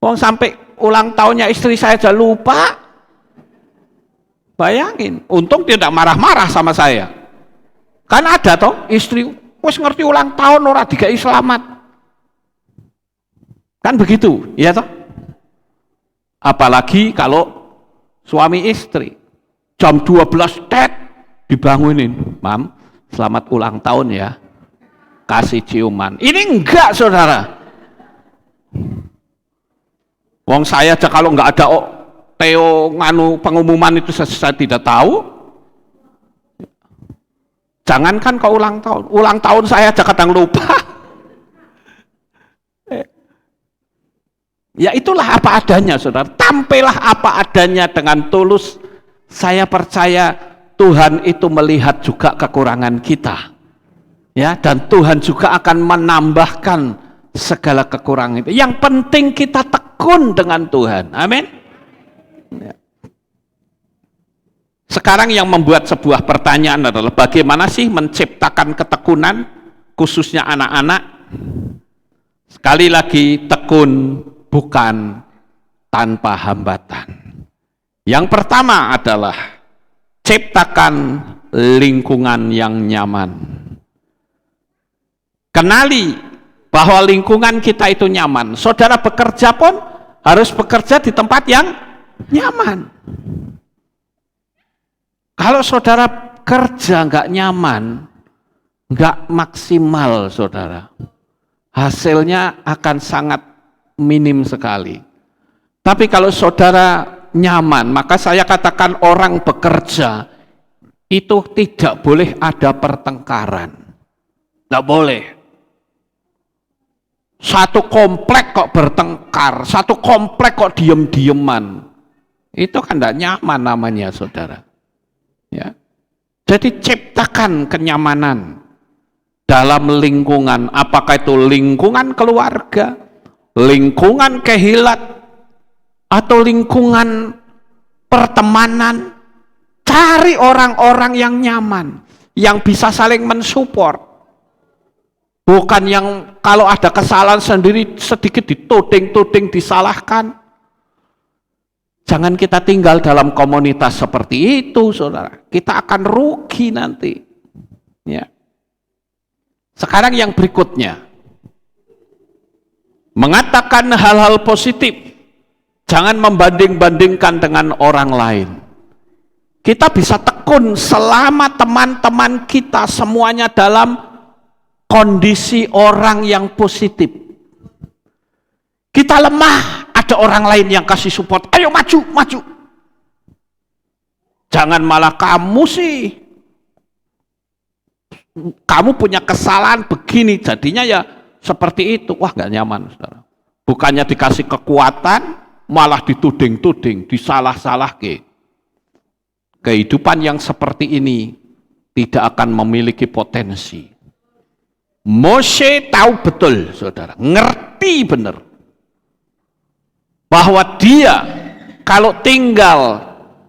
Wong sampai ulang tahunnya istri saya aja lupa. Bayangin, untung dia tidak marah-marah sama saya. Kan ada toh istri, wes ngerti ulang tahun ora dikai selamat. Kan begitu, ya toh? Apalagi kalau suami istri jam 12 tet dibangunin, "Mam, selamat ulang tahun ya." Kasih ciuman. Ini enggak, saudara. Wong saya aja kalau nggak ada Theo nganu pengumuman itu saya tidak tahu. Jangankan ke ulang tahun saya aja kadang lupa. Ya itulah apa adanya saudara, tampillah apa adanya dengan tulus. Saya percaya Tuhan itu melihat juga kekurangan kita. Ya, dan Tuhan juga akan menambahkan segala kekurangan itu. Yang penting kita tekun dengan Tuhan. Amin. Ya. Sekarang yang membuat sebuah pertanyaan adalah bagaimana sih menciptakan ketekunan khususnya anak-anak? Sekali lagi, tekun bukan tanpa hambatan. Yang pertama adalah ciptakan lingkungan yang nyaman. Kenali bahwa lingkungan kita itu nyaman. Saudara bekerja pun harus bekerja di tempat yang nyaman. Kalau saudara kerja nggak nyaman, nggak maksimal saudara, hasilnya akan sangat minim sekali. Tapi kalau saudara nyaman, maka saya katakan orang bekerja itu tidak boleh ada pertengkaran. Tidak boleh. Satu komplek kok bertengkar, satu komplek kok diem-dieman. Itu kan tidak nyaman namanya saudara. Ya. Jadi ciptakan kenyamanan dalam lingkungan, apakah itu lingkungan keluarga, lingkungan kehilat, atau lingkungan pertemanan. Cari orang-orang yang nyaman, yang bisa saling mensupport. Bukan yang kalau ada kesalahan sendiri sedikit dituding-tuding, disalahkan. Jangan kita tinggal dalam komunitas seperti itu, saudara. Kita akan rugi nanti. Ya. Sekarang yang berikutnya, mengatakan hal-hal positif. Jangan membanding-bandingkan dengan orang lain. Kita bisa tekun selama teman-teman kita semuanya dalam kondisi orang yang positif. Kita lemah, ada orang lain yang kasih support. Ayo maju, maju. Jangan malah kamu sih. Kamu punya kesalahan begini, jadinya ya seperti itu. Wah, nggak nyaman, saudara. Bukannya dikasih kekuatan, malah dituding-tuding, disalah-salah ke. Kehidupan yang seperti ini tidak akan memiliki potensi. Mose tahu betul, saudara, ngerti benar bahwa dia kalau tinggal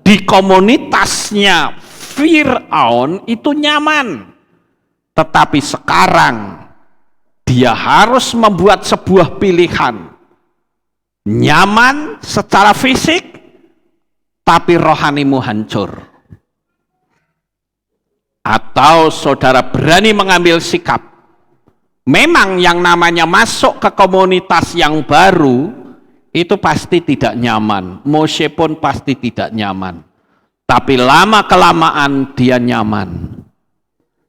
di komunitasnya Fir'aun itu nyaman. Tetapi sekarang dia harus membuat sebuah pilihan. Nyaman secara fisik, tapi rohanimu hancur. Atau saudara berani mengambil sikap. Memang yang namanya masuk ke komunitas yang baru, itu pasti tidak nyaman. Moshe pun pasti tidak nyaman. Tapi lama-kelamaan dia nyaman.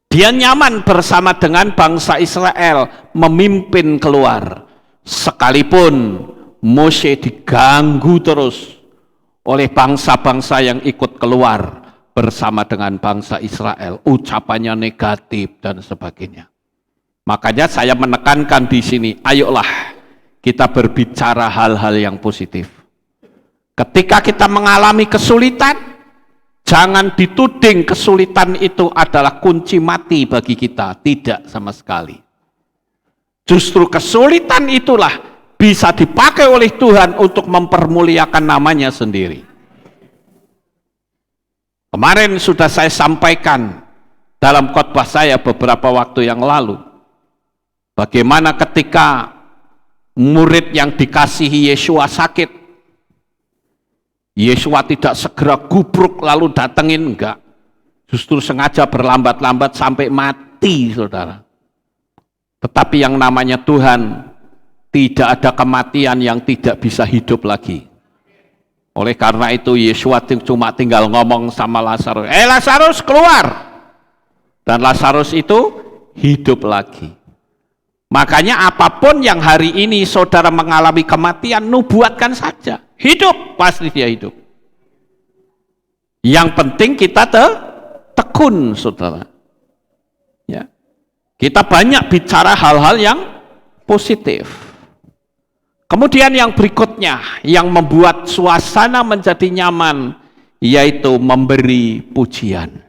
Dia nyaman bersama dengan bangsa Israel memimpin keluar. Sekalipun Moshe diganggu terus oleh bangsa-bangsa yang ikut keluar bersama dengan bangsa Israel. Ucapannya negatif dan sebagainya. Makanya saya menekankan di sini, ayolah kita berbicara hal-hal yang positif. Ketika kita mengalami kesulitan, jangan dituding kesulitan itu adalah kunci mati bagi kita. Tidak sama sekali. Justru kesulitan itulah bisa dipakai oleh Tuhan untuk mempermuliakan namanya sendiri. Kemarin sudah saya sampaikan dalam khotbah saya beberapa waktu yang lalu. Bagaimana ketika murid yang dikasihi Yesua sakit, Yesua tidak segera gubruk lalu datengin, enggak. Justru sengaja berlambat-lambat sampai mati, saudara. Tetapi yang namanya Tuhan, tidak ada kematian yang tidak bisa hidup lagi. Oleh karena itu Yesua cuma tinggal ngomong sama Lazarus, Lazarus keluar. Dan Lazarus itu hidup lagi. Makanya apapun yang hari ini saudara mengalami kematian, nubuatkan saja. Hidup, pasti dia hidup. Yang penting kita tekun, saudara. Ya. Kita banyak bicara hal-hal yang positif. Kemudian yang berikutnya, yang membuat suasana menjadi nyaman, yaitu memberi pujian.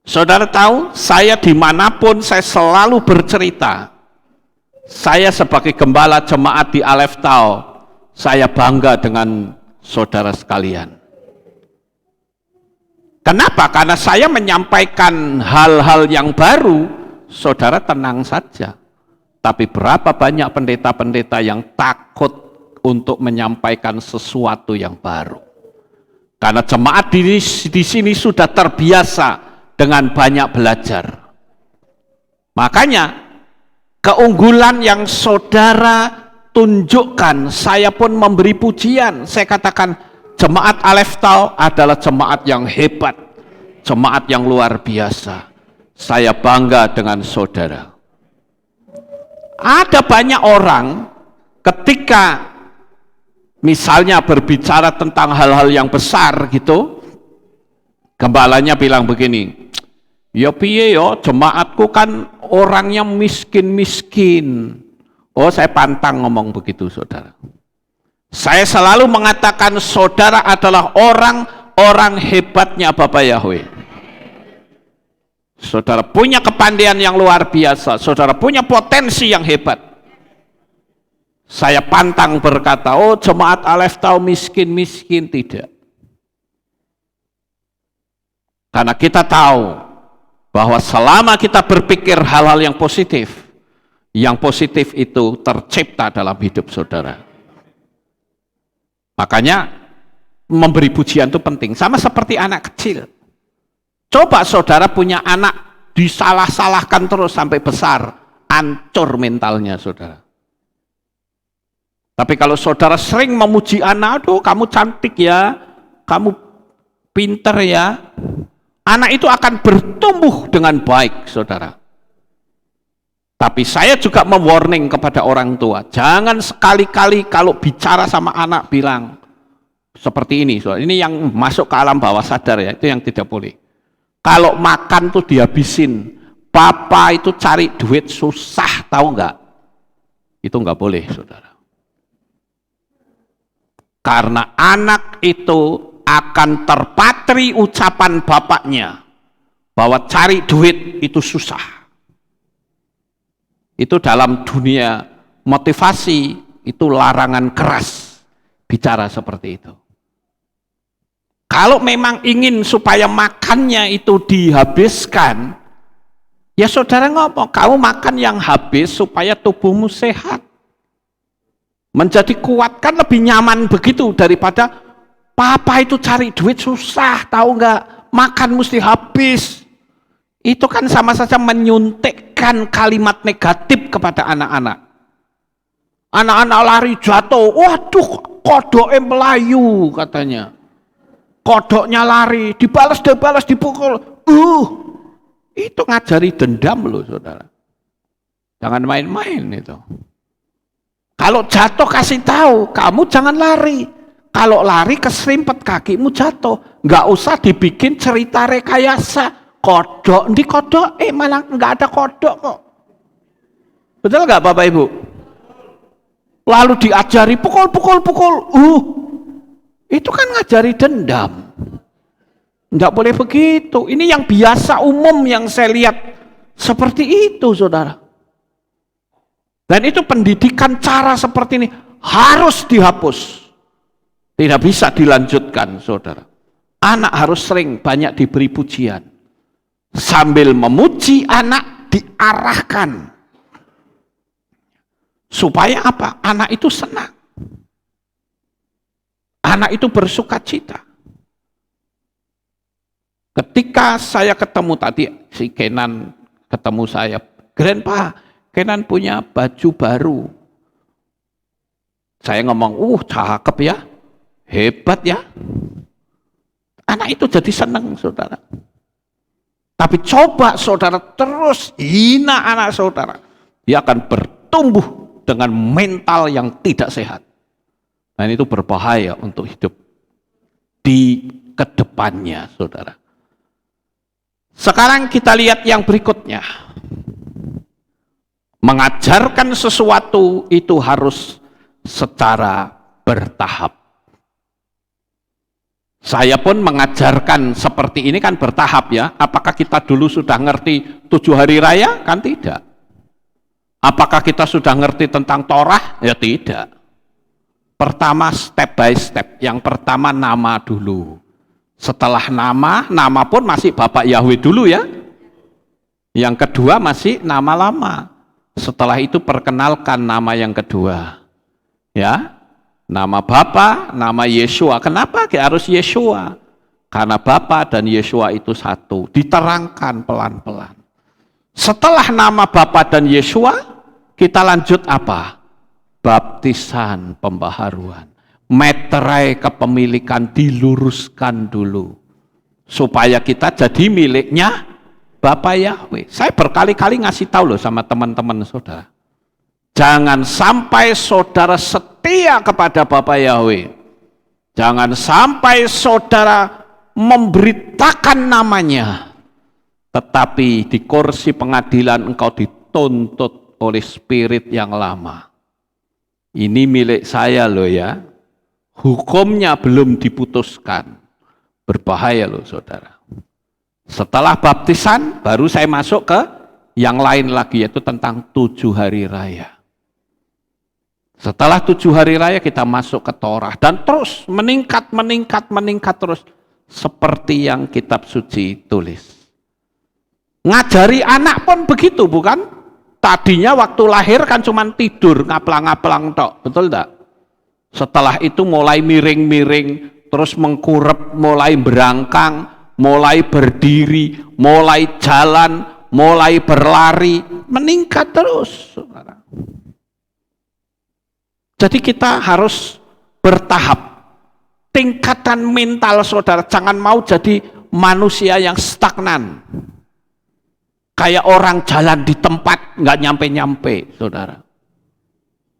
Saudara tahu, saya dimanapun saya selalu bercerita. Saya sebagai gembala jemaat di Aleph Tau, saya bangga dengan saudara sekalian. Kenapa? Karena saya menyampaikan hal-hal yang baru, saudara tenang saja. Tapi berapa banyak pendeta-pendeta yang takut untuk menyampaikan sesuatu yang baru. Karena jemaat di sini sudah terbiasa dengan banyak belajar. Makanya keunggulan yang saudara tunjukkan, saya pun memberi pujian. Saya katakan jemaat Aleph Tau adalah jemaat yang hebat, jemaat yang luar biasa. Saya bangga dengan saudara. Ada banyak orang ketika misalnya berbicara tentang hal-hal yang besar gitu, gembalanya bilang begini, ya piye yo, jemaatku kan orangnya miskin-miskin. Oh, saya pantang ngomong begitu, saudara. Saya selalu mengatakan saudara adalah orang hebatnya Bapak Yahweh. Saudara punya kepandaian yang luar biasa, saudara punya potensi yang hebat. Saya pantang berkata, oh jemaat Aleph Tau miskin-miskin, tidak. Karena kita tahu bahwa selama kita berpikir hal-hal yang positif itu tercipta dalam hidup saudara. Makanya memberi pujian itu penting, sama seperti anak kecil. Coba saudara punya anak disalah-salahkan terus sampai besar, hancur mentalnya saudara. Tapi kalau saudara sering memuji anak, aduh kamu cantik ya, kamu pinter ya, anak itu akan bertumbuh dengan baik saudara. Tapi saya juga mewarning kepada orang tua, jangan sekali-kali kalau bicara sama anak bilang seperti ini, saudara. Ini yang masuk ke alam bawah sadar ya, itu yang tidak boleh. Kalau makan tuh dihabisin, papa itu cari duit susah, tahu nggak? Itu nggak boleh, saudara. Karena anak itu akan terpatri ucapan bapaknya bahwa cari duit itu susah. Itu dalam dunia motivasi Itu larangan keras bicara seperti itu. Kalau memang ingin supaya makannya itu dihabiskan, ya saudara ngomong, kamu makan yang habis supaya tubuhmu sehat. Menjadi kuat kan lebih nyaman begitu daripada papa itu cari duit susah, tahu nggak? Makan mesti habis. Itu kan sama saja menyuntikkan kalimat negatif kepada anak-anak. Anak-anak lari jatuh, waduh kodoknya melayu katanya. Kodoknya lari, dibalas, dipukul. Itu ngajari dendam loh saudara. Jangan main-main itu. Kalau jatuh kasih tahu, kamu jangan lari. Kalau lari keserimpet kakimu jatuh. Nggak usah dibikin cerita rekayasa. Kodok, di kodok, malah nggak ada kodok kok. Betul nggak Bapak Ibu? Lalu diajari pukul. Itu kan ngajari dendam. Nggak boleh begitu. Ini yang biasa umum yang saya lihat seperti itu, saudara. Dan itu pendidikan cara seperti ini harus dihapus. Tidak bisa dilanjutkan, saudara. Anak harus sering banyak diberi pujian. Sambil memuji anak diarahkan. Supaya apa? Anak itu senang. Anak itu bersuka cita. Ketika saya ketemu tadi, si Kenan ketemu saya, Grandpa, Kenan punya baju baru. Saya ngomong, cakep ya, hebat ya. Anak itu jadi senang, saudara. Tapi coba saudara terus hina anak saudara, dia akan bertumbuh dengan mental yang tidak sehat. Dan itu berbahaya untuk hidup di kedepannya, saudara. Sekarang kita lihat yang berikutnya. Mengajarkan sesuatu itu harus secara bertahap. Saya pun mengajarkan seperti ini kan bertahap ya. Apakah kita dulu sudah ngerti 7 hari raya? Kan tidak. Apakah kita sudah ngerti tentang Torah? Ya tidak. Pertama step by step. Yang pertama nama dulu. Setelah nama pun masih Bapak Yahweh dulu ya. Yang kedua masih nama lama. Setelah itu perkenalkan nama yang kedua. Ya. Nama Bapa, nama Yeshua. Kenapa harus Yeshua? Karena Bapa dan Yeshua itu satu. Diterangkan pelan-pelan. Setelah nama Bapa dan Yeshua, kita lanjut apa? Baptisan, pembaharuan. Meterai kepemilikan diluruskan dulu. Supaya kita jadi miliknya Bapak Yahweh. Saya berkali-kali ngasih tahu loh sama teman-teman saudara. Jangan sampai saudara setia kepada Bapak Yahweh. Jangan sampai saudara memberitakan namanya. Tetapi di kursi pengadilan engkau dituntut oleh spirit yang lama. Ini milik saya loh ya. Hukumnya belum diputuskan. Berbahaya loh saudara. Setelah baptisan baru saya masuk ke yang lain lagi, yaitu tentang 7 hari raya. Setelah 7 hari raya kita masuk ke Torah dan terus meningkat terus seperti yang kitab suci tulis. Ngajari anak pun begitu bukan? Tadinya waktu lahir kan cuma tidur ngaplang-ngaplang tok, betul enggak? Setelah itu mulai miring-miring, terus mengkurep, mulai berangkang, mulai berdiri, mulai jalan, mulai berlari, meningkat terus, saudara. Jadi kita harus bertahap. Tingkatan mental saudara, jangan mau jadi manusia yang stagnan. Kayak orang jalan di tempat, nggak nyampe-nyampe, saudara.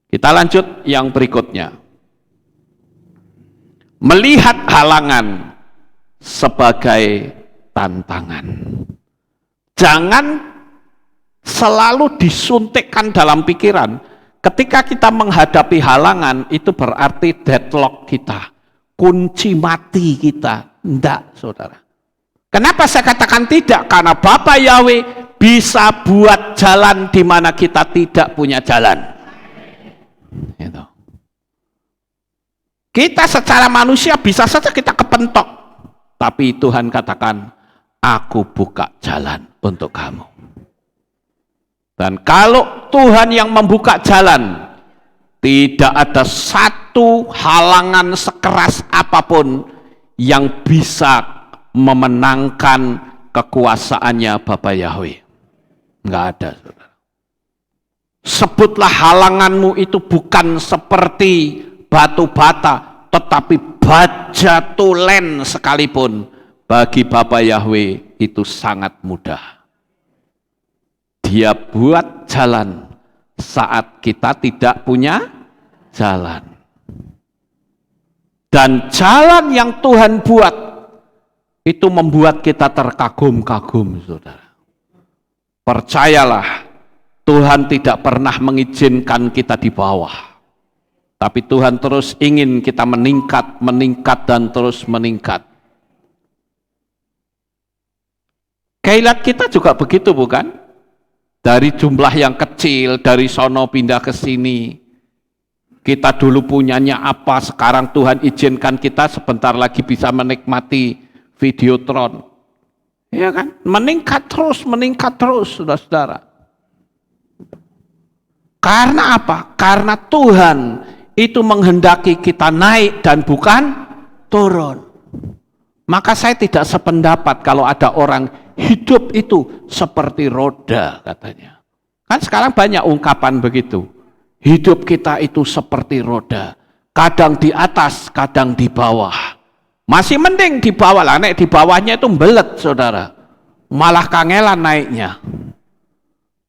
Kita lanjut yang berikutnya. Melihat halangan sebagai tantangan. Jangan selalu disuntikkan dalam pikiran. Ketika kita menghadapi halangan, itu berarti deadlock kita. Kunci mati kita. Enggak, saudara. Kenapa saya katakan tidak? Karena Bapak Yahweh bisa buat jalan di mana kita tidak punya jalan. Gitu. Kita secara manusia bisa saja kita kepentok. Tapi Tuhan katakan, aku buka jalan untuk kamu. Dan kalau Tuhan yang membuka jalan, tidak ada satu halangan sekeras apapun yang bisa memenangkan kekuasaannya Bapa Yahweh. Enggak ada, saudara. Sebutlah halanganmu itu bukan seperti batu bata, tetapi baja tulen sekalipun, bagi Bapa Yahweh itu sangat mudah. Dia buat jalan saat kita tidak punya jalan. Dan jalan yang Tuhan buat itu membuat kita terkagum-kagum, saudara. Percayalah, Tuhan tidak pernah mengizinkan kita di bawah. Tapi Tuhan terus ingin kita meningkat, meningkat, dan terus meningkat. Keilat kita juga begitu, bukan? Dari jumlah yang kecil, dari sono pindah ke sini. Kita dulu punyanya apa, sekarang Tuhan izinkan kita sebentar lagi bisa menikmati Videotron. Ya kan? Meningkat terus, saudara-saudara. Karena apa? Karena Tuhan itu menghendaki kita naik dan bukan turun. Maka saya tidak sependapat kalau ada orang hidup itu seperti roda, katanya. Kan sekarang banyak ungkapan begitu. Hidup kita itu seperti roda. Kadang di atas, kadang di bawah. Masih mending di bawah lah, naik di bawahnya itu belet, saudara. Malah kangelan naiknya.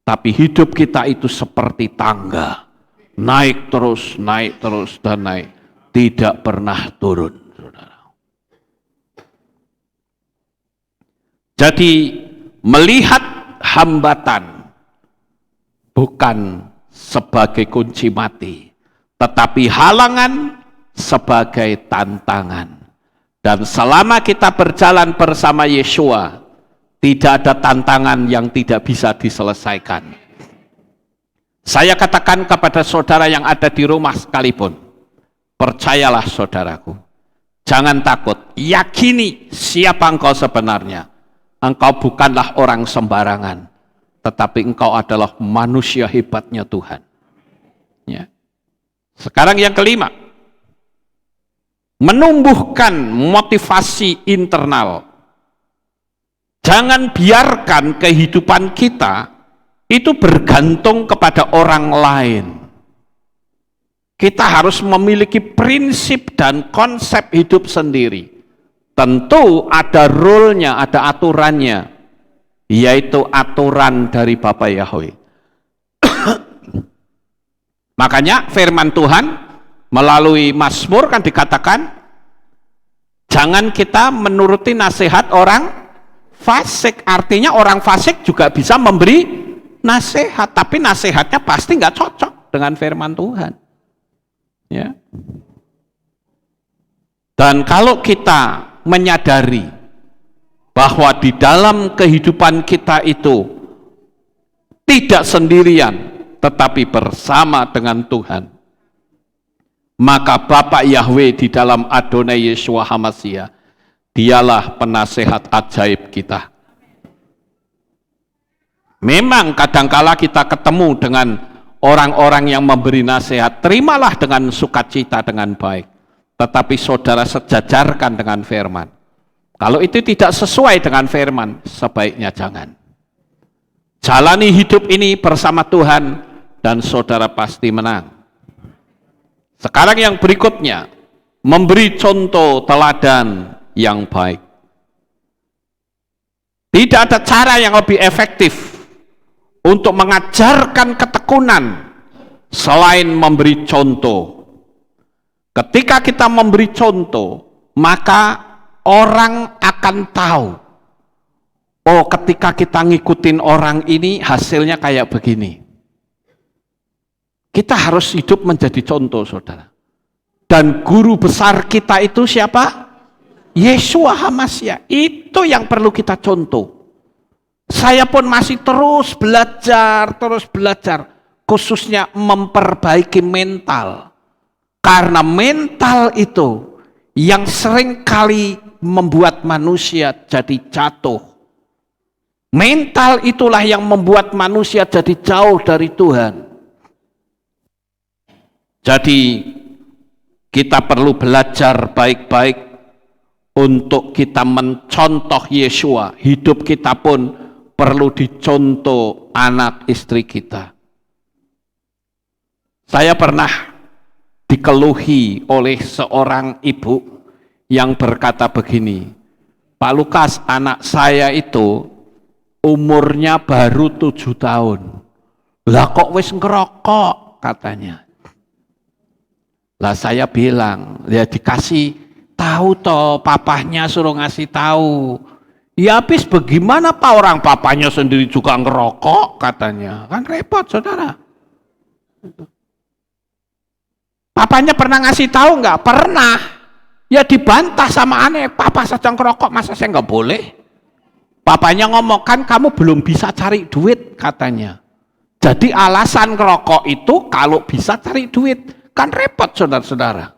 Tapi hidup kita itu seperti tangga. Naik terus, dan naik. Tidak pernah turun, saudara. Jadi, melihat hambatan bukan sebagai kunci mati, tetapi halangan sebagai tantangan. Dan selama kita berjalan bersama Yeshua, tidak ada tantangan yang tidak bisa diselesaikan. Saya katakan kepada saudara yang ada di rumah sekalipun, percayalah saudaraku, jangan takut, yakini siapa engkau sebenarnya. Engkau bukanlah orang sembarangan, tetapi engkau adalah manusia hebatnya Tuhan. Ya. Sekarang yang kelima, menumbuhkan motivasi internal. Jangan biarkan kehidupan kita itu bergantung kepada orang lain. Kita harus memiliki prinsip dan konsep hidup sendiri. Tentu ada rule-nya, ada aturannya, yaitu aturan dari Bapa Yahweh. Makanya firman Tuhan melalui Mazmur kan dikatakan, jangan kita menuruti nasihat orang fasik. Artinya orang fasik juga bisa memberi nasihat, tapi nasihatnya pasti nggak cocok dengan firman Tuhan. Ya. Dan kalau kita menyadari bahwa di dalam kehidupan kita itu tidak sendirian, tetapi bersama dengan Tuhan, maka Bapa Yahweh di dalam Adonai Yeshua HaMashiach, dialah penasehat ajaib kita. Memang kadangkala kita ketemu dengan orang-orang yang memberi nasihat, terimalah dengan sukacita, dengan baik. Tetapi saudara sejajarkan dengan firman. Kalau itu tidak sesuai dengan firman, sebaiknya jangan. Jalani hidup ini bersama Tuhan, dan saudara pasti menang. Sekarang yang berikutnya, memberi contoh teladan yang baik. Tidak ada cara yang lebih efektif untuk mengajarkan ketekunan selain memberi contoh. Ketika kita memberi contoh, maka orang akan tahu, oh ketika kita ngikutin orang ini hasilnya kayak begini. Kita harus hidup menjadi contoh, saudara. Dan guru besar kita itu siapa? Yeshua HaMashiach. Itu yang perlu kita contoh. Saya pun masih terus belajar, khususnya memperbaiki mental. Karena mental itu yang sering kali membuat manusia jadi jatuh. Mental itulah yang membuat manusia jadi jauh dari Tuhan. Jadi kita perlu belajar baik-baik untuk kita mencontoh Yesua. Hidup kita pun perlu dicontoh anak istri kita. Saya pernah dikeluhi oleh seorang ibu yang berkata begini, Pak Lukas, anak saya itu umurnya baru 7 tahun. Lah kok wis ngerokok katanya. Lah saya bilang, ya dikasih tahu toh, papahnya suruh ngasih tahu. Ya habis bagaimana Pak, orang papanya sendiri juga ngerokok katanya. Kan repot saudara. Papanya pernah ngasih tahu nggak? Pernah. Ya dibantah sama aneh, papa saja ngerokok, masa saya nggak boleh? Papanya ngomong, kan kamu belum bisa cari duit katanya. Jadi alasan ngerokok itu kalau bisa cari duit. Kan repot saudara-saudara.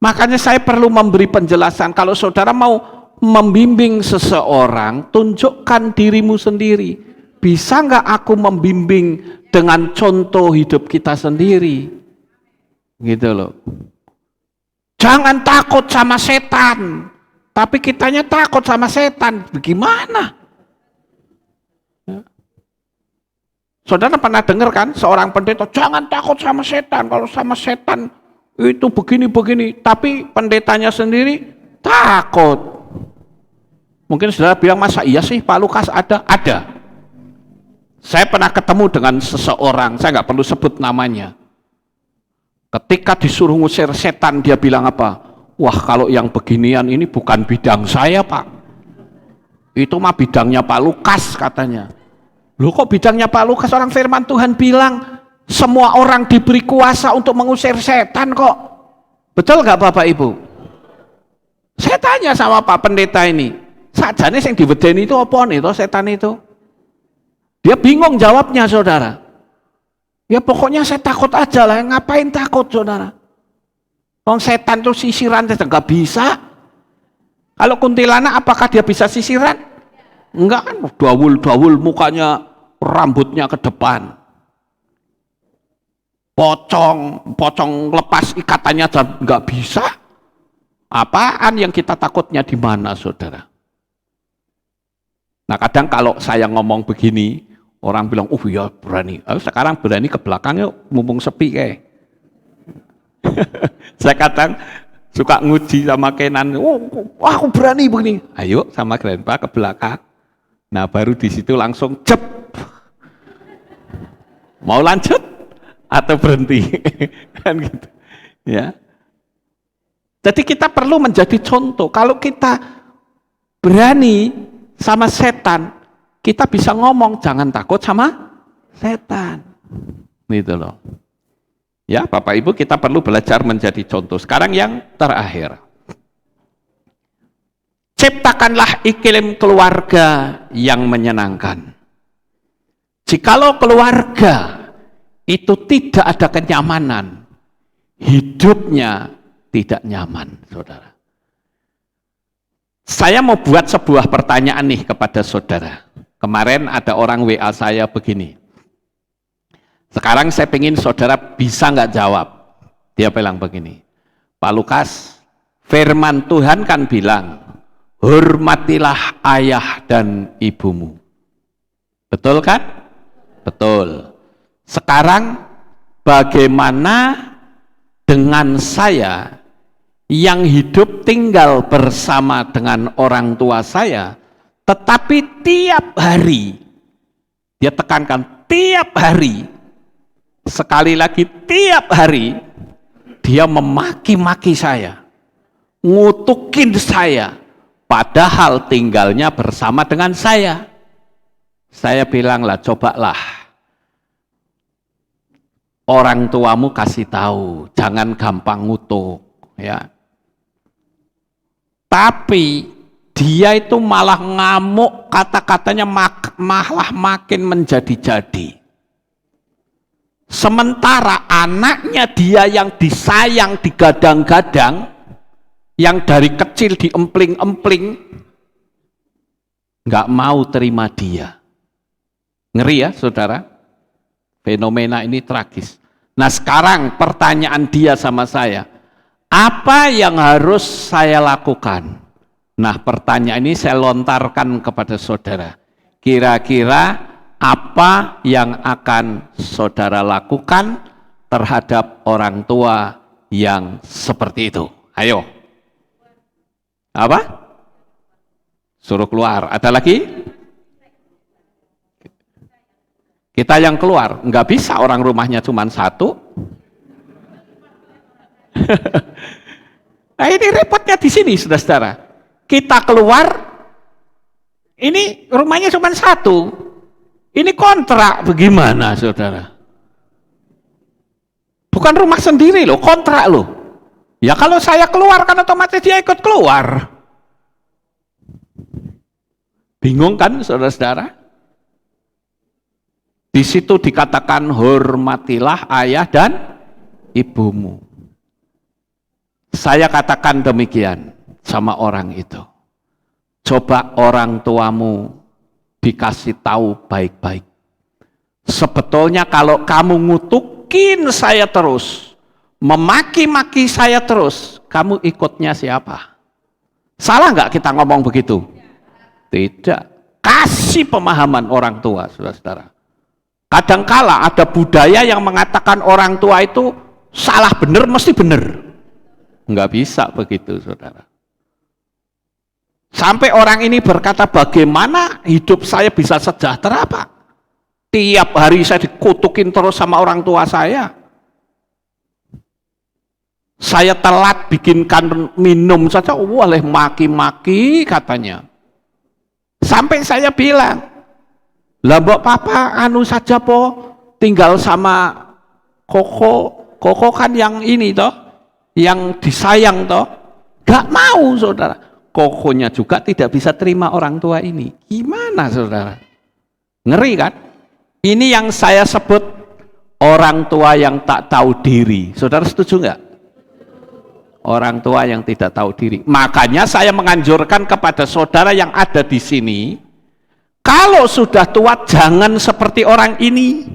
Makanya saya perlu memberi penjelasan, kalau saudara mau membimbing seseorang, tunjukkan dirimu sendiri. Bisa nggak aku membimbing dengan contoh hidup kita sendiri? Gitu loh. Jangan takut sama setan, tapi kitanya takut sama setan. Bagaimana? Saudara pernah dengar kan seorang pendeta, jangan takut sama setan, kalau sama setan itu begini-begini, tapi pendetanya sendiri takut. Mungkin saudara bilang, masa iya sih Pak Lukas ada? Ada. Saya pernah ketemu dengan seseorang, saya nggak perlu sebut namanya. Ketika disuruh ngusir setan, dia bilang apa? Wah, kalau yang beginian ini bukan bidang saya Pak. Itu mah bidangnya Pak Lukas katanya. Loh kok bidangnya Pak Lukas? Orang firman Tuhan bilang semua orang diberi kuasa untuk mengusir setan kok. Betul nggak Bapak Ibu? Saya tanya sama Pak Pendeta ini, sajane yang diwedeni itu apa nih toh setan itu? Dia bingung jawabnya saudara. Ya pokoknya saya takut aja lah, ngapain takut saudara? Wong setan tuh sisiran saja nggak bisa. Kalau kuntilanak apakah dia bisa sisiran? Enggak kan, dawul-dawul mukanya, rambutnya ke depan. Pocong lepas ikatannya nggak bisa. Apaan yang kita takutnya di mana saudara? Nah kadang kalau saya ngomong begini, orang bilang, ya berani. Sekarang berani ke belakang yuk, mumpung sepi kayak. Saya kadang suka nguji sama Kenan, aku berani begini. Ayo sama Grandpa ke belakang. Nah baru di situ langsung cep. Mau lanjut atau berhenti? Kan gitu. Ya. Jadi kita perlu menjadi contoh. Kalau kita berani sama setan, kita bisa ngomong, jangan takut sama setan. Gitu loh. Ya, Bapak Ibu, kita perlu belajar menjadi contoh. Sekarang yang terakhir. Ciptakanlah iklim keluarga yang menyenangkan. Jikalau keluarga itu tidak ada kenyamanan, hidupnya tidak nyaman, saudara. Saya mau buat sebuah pertanyaan nih kepada saudara. Kemarin ada orang WA saya begini. Sekarang saya pengen saudara bisa nggak jawab. Dia bilang begini, Pak Lukas, firman Tuhan kan bilang, hormatilah ayah dan ibumu. Betul kan? Betul. Sekarang bagaimana dengan saya yang hidup tinggal bersama dengan orang tua saya, tetapi tiap hari, dia tekankan tiap hari, sekali lagi tiap hari, dia memaki-maki saya, ngutukin saya, padahal tinggalnya bersama dengan saya. Saya bilang lah, cobalah orang tuamu kasih tahu, jangan gampang ngutuk, ya. Tapi dia itu malah ngamuk, kata-katanya malah makin menjadi-jadi. Sementara anaknya dia yang disayang, digadang-gadang, yang dari kecil diempling-empling, nggak mau terima dia. Ngeri ya saudara? Fenomena ini tragis. Nah sekarang pertanyaan dia sama saya, apa yang harus saya lakukan? Nah pertanyaan ini saya lontarkan kepada saudara. Kira-kira apa yang akan saudara lakukan terhadap orang tua yang seperti itu? Ayo. Apa? Suruh keluar. Ada lagi? Kita yang keluar. Nggak bisa, orang rumahnya cuma satu. Nah ini repotnya di sini, saudara-saudara. Kita keluar, ini rumahnya cuma satu. Ini kontrak, bagaimana saudara? Bukan rumah sendiri loh, kontrak loh. Ya kalau saya keluar kan otomatis dia ikut keluar. Bingung kan saudara-saudara? Di situ dikatakan hormatilah ayah dan ibumu. Saya katakan demikian sama orang itu. Coba orang tuamu dikasih tahu baik-baik. Sebetulnya kalau kamu ngutukin saya terus, memaki-maki saya terus, kamu ikutnya siapa? Salah nggak kita ngomong begitu? Tidak. Kasih pemahaman orang tua, saudara-saudara. Kadangkala ada budaya yang mengatakan orang tua itu salah benar mesti benar. Nggak bisa begitu, saudara. Sampai orang ini berkata, bagaimana hidup saya bisa sejahtera, Pak? Tiap hari saya dikutukin terus sama orang tua saya. Saya telat bikinkan minum saja, boleh maki-maki katanya. Sampai saya bilang, lah mbok papa anu saja po, tinggal sama Koko. Koko kan yang ini toh, yang disayang toh. Gak mau saudara. Kokonya juga tidak bisa terima orang tua ini. Gimana saudara? Ngeri kan? Ini yang saya sebut orang tua yang tak tahu diri. Saudara setuju nggak? Orang tua yang tidak tahu diri. Makanya saya menganjurkan kepada saudara yang ada di sini, kalau sudah tua jangan seperti orang ini.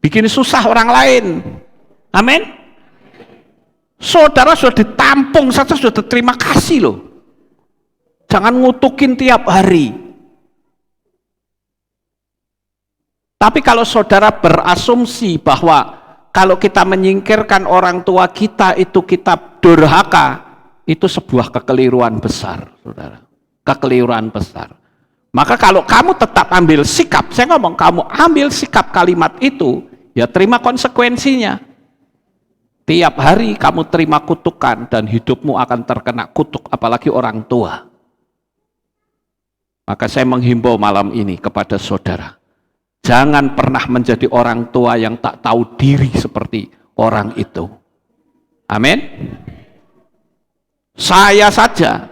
Bikin susah orang lain. Amin. Saudara sudah ditampung saja sudah terima kasih loh. Jangan ngutukin tiap hari. Tapi kalau saudara berasumsi bahwa kalau kita menyingkirkan orang tua kita itu kita durhaka, itu sebuah kekeliruan besar, saudara. Kekeliruan besar. Maka kalau kamu tetap ambil sikap, saya ngomong kamu ambil sikap kalimat itu, ya terima konsekuensinya. Tiap hari kamu terima kutukan dan hidupmu akan terkena kutuk, apalagi orang tua. Maka saya menghimbau malam ini kepada saudara, jangan pernah menjadi orang tua yang tak tahu diri seperti orang itu. Amin. Saya saja,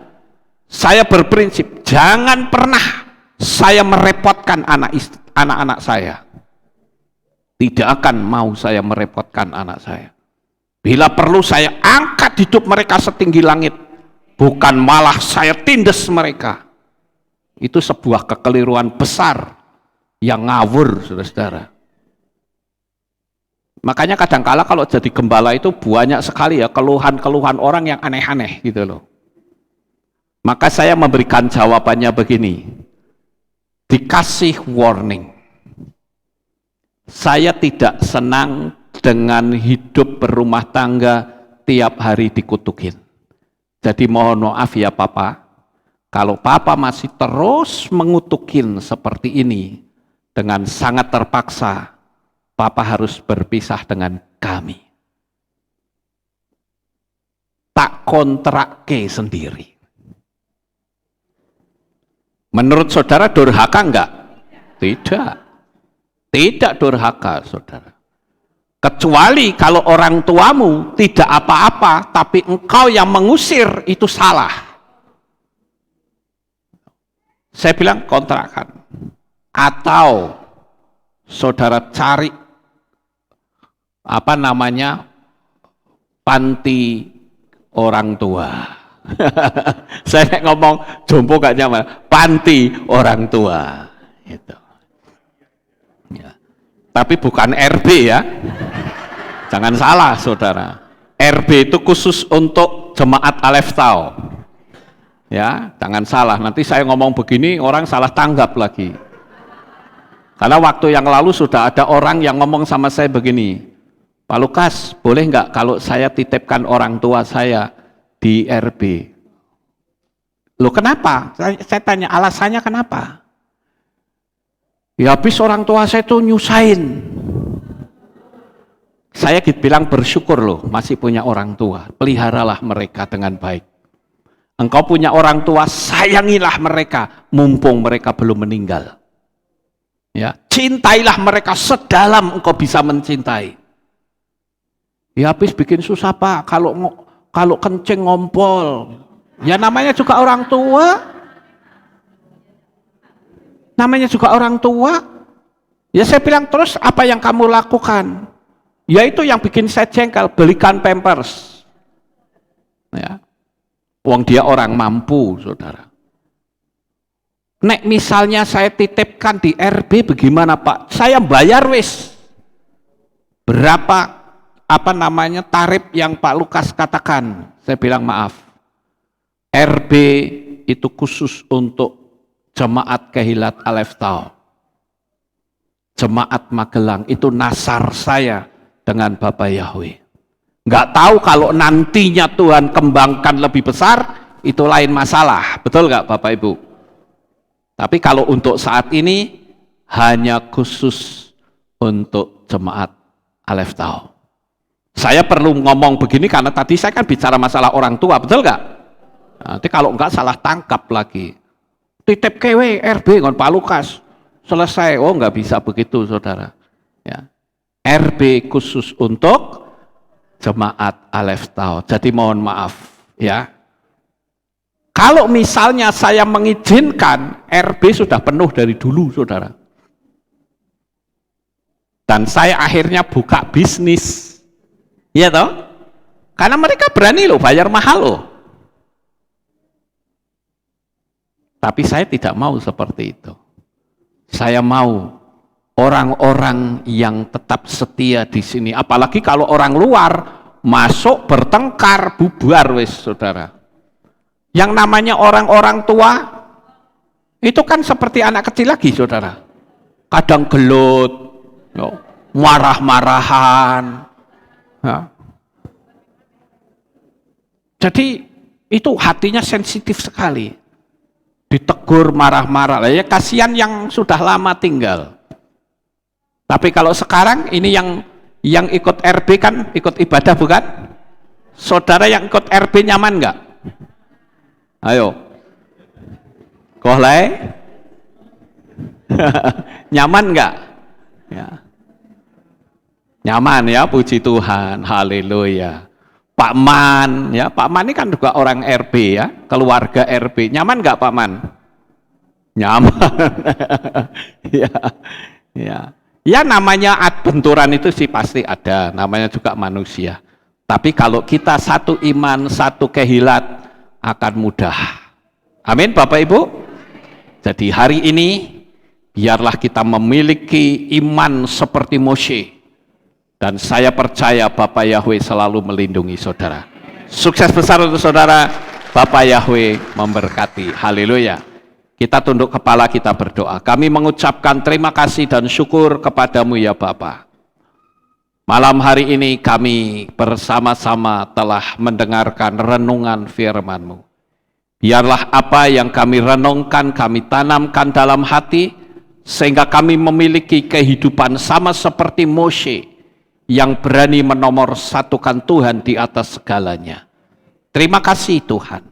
saya berprinsip, jangan pernah saya merepotkan anak-anak saya. Tidak akan mau saya merepotkan anak saya. Bila perlu saya angkat hidup mereka setinggi langit, bukan malah saya tindas mereka. Itu sebuah kekeliruan besar yang ngawur, saudara-saudara. Makanya kadangkala kalau jadi gembala itu banyak sekali ya keluhan-keluhan orang yang aneh-aneh gitu loh. Maka saya memberikan jawabannya begini, dikasih warning. Saya tidak senang dengan hidup berumah tangga tiap hari dikutukin. Jadi mohon maaf ya papa, kalau papa masih terus mengutukin seperti ini, dengan sangat terpaksa, papa harus berpisah dengan kami. Tak kontrakke sendiri. Menurut saudara durhaka enggak? Tidak. Tidak durhaka, saudara. Kecuali kalau orang tuamu tidak apa-apa, tapi engkau yang mengusir, itu salah. Saya bilang kontrakan. Atau saudara cari apa namanya, panti orang tua. Saya ngomong jompo gak nyaman, panti orang tua. Gitu. Ya. Tapi bukan RB ya. Jangan salah saudara. RB itu khusus untuk jemaat Aleph Tau. Ya, jangan salah. Nanti saya ngomong begini orang salah tanggap lagi. Karena waktu yang lalu sudah ada orang yang ngomong sama saya begini, Pak Lukas, boleh nggak kalau saya titipkan orang tua saya di RB? Loh kenapa? Saya tanya alasannya kenapa? Ya habis orang tua saya itu nyusahin. Saya bilang bersyukur loh, masih punya orang tua. Peliharalah mereka dengan baik. Engkau punya orang tua, sayangilah mereka, mumpung mereka belum meninggal. Ya, cintailah mereka sedalam engkau bisa mencintai. Ya habis bikin susah Pak, kalau kencing ngompol. Ya namanya juga orang tua. Namanya juga orang tua. Ya saya bilang terus apa yang kamu lakukan? Ya itu yang bikin saya jengkel, belikan Pampers. Ya. Wong dia orang mampu, saudara. Nek misalnya saya titipkan di RB bagaimana Pak? Saya bayar wis. Berapa tarif yang Pak Lukas katakan? Saya bilang maaf. RB itu khusus untuk jemaat Kehilat Aleph Tau. Jemaat Magelang itu nasar saya dengan Bapak Yahweh. Nggak tahu kalau nantinya Tuhan kembangkan lebih besar, itu lain masalah. Betul nggak Bapak Ibu? Tapi kalau untuk saat ini, hanya khusus untuk jemaat Aleph Tau. Saya perlu ngomong begini karena tadi saya kan bicara masalah orang tua, betul nggak? Nanti kalau enggak salah tangkap lagi. Titip kewe RB ngon Pak Lukas. Selesai. Oh nggak bisa begitu saudara. Ya. RB khusus untuk jemaat Aleph Tau. Jadi mohon maaf ya. Kalau misalnya saya mengizinkan, RB sudah penuh dari dulu saudara. Dan saya akhirnya buka bisnis. Iya toh? Karena mereka berani loh bayar mahal loh. Tapi saya tidak mau seperti itu. Saya mau orang-orang yang tetap setia di sini. Apalagi kalau orang luar masuk bertengkar, bubar wis saudara. Yang namanya orang-orang tua itu kan seperti anak kecil lagi saudara. Kadang gelut, marah-marahan. Ya. Jadi itu hatinya sensitif sekali. Ditegur marah-marah. Ya kasihan yang sudah lama tinggal. Tapi kalau sekarang ini yang ikut RB kan ikut ibadah bukan? Saudara yang ikut RB nyaman nggak? Ayo. Kohlai? Nyaman nggak? Ya. Nyaman ya, puji Tuhan. Haleluya. Pak Man, ya Pak Man ini kan juga orang RB ya, keluarga RB. Nyaman nggak Pak Man? Nyaman. Ya, ya. Ya namanya benturan itu sih pasti ada, namanya juga manusia. Tapi kalau kita satu iman, satu kehilat, akan mudah. Amin Bapak Ibu. Jadi hari ini biarlah kita memiliki iman seperti Moshe. Dan saya percaya Bapak Yahweh selalu melindungi saudara. Sukses besar untuk saudara. Bapak Yahweh memberkati. Haleluya. Kita tunduk kepala, kita berdoa. Kami mengucapkan terima kasih dan syukur kepadamu ya Bapa. Malam hari ini kami bersama-sama telah mendengarkan renungan firman-Mu. Biarlah apa yang kami renungkan, kami tanamkan dalam hati, sehingga kami memiliki kehidupan sama seperti Moshe, yang berani menomorsatukan Tuhan di atas segalanya. Terima kasih Tuhan.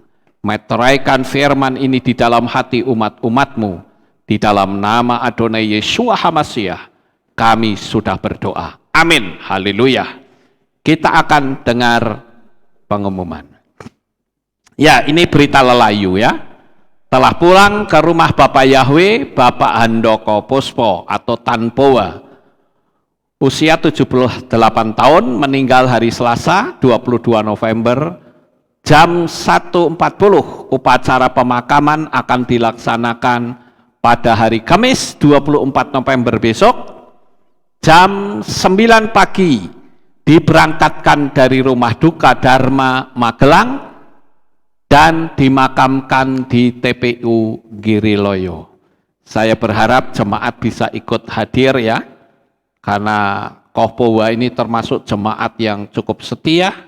Meteraikan firman ini di dalam hati umat-umat-Mu. Di dalam nama Adonai Yeshua HaMashiach, kami sudah berdoa. Amin. Haleluya. Kita akan dengar pengumuman. Ya, ini berita lelayu ya. Telah pulang ke rumah Bapak Yahweh, Bapak Handoko Puspo atau Tanpoa. usia 78 tahun, meninggal hari Selasa 22 November jam 1.40. Upacara pemakaman akan dilaksanakan pada hari Kamis 24 November besok jam 9 pagi, diberangkatkan dari rumah duka Dharma Magelang dan dimakamkan di TPU Giriloyo. Saya berharap jemaat bisa ikut hadir ya, karena Kohpowa ini termasuk jemaat yang cukup setia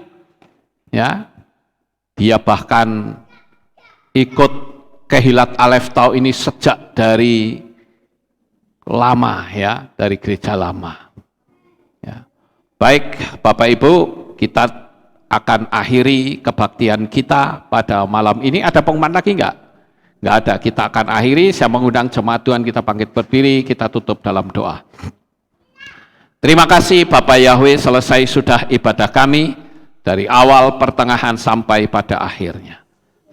ya. Dia bahkan ikut Kehilat Aleph Tau ini sejak dari lama ya, dari gereja lama ya. Baik Bapak Ibu, kita akan akhiri kebaktian kita pada malam ini. Ada pengumuman lagi enggak? Enggak ada. Kita akan akhiri. Saya mengundang jemaat Tuhan kita bangkit berdiri, kita tutup dalam doa. Terima kasih Bapak Yahweh, selesai sudah ibadah kami dari awal, pertengahan sampai pada akhirnya.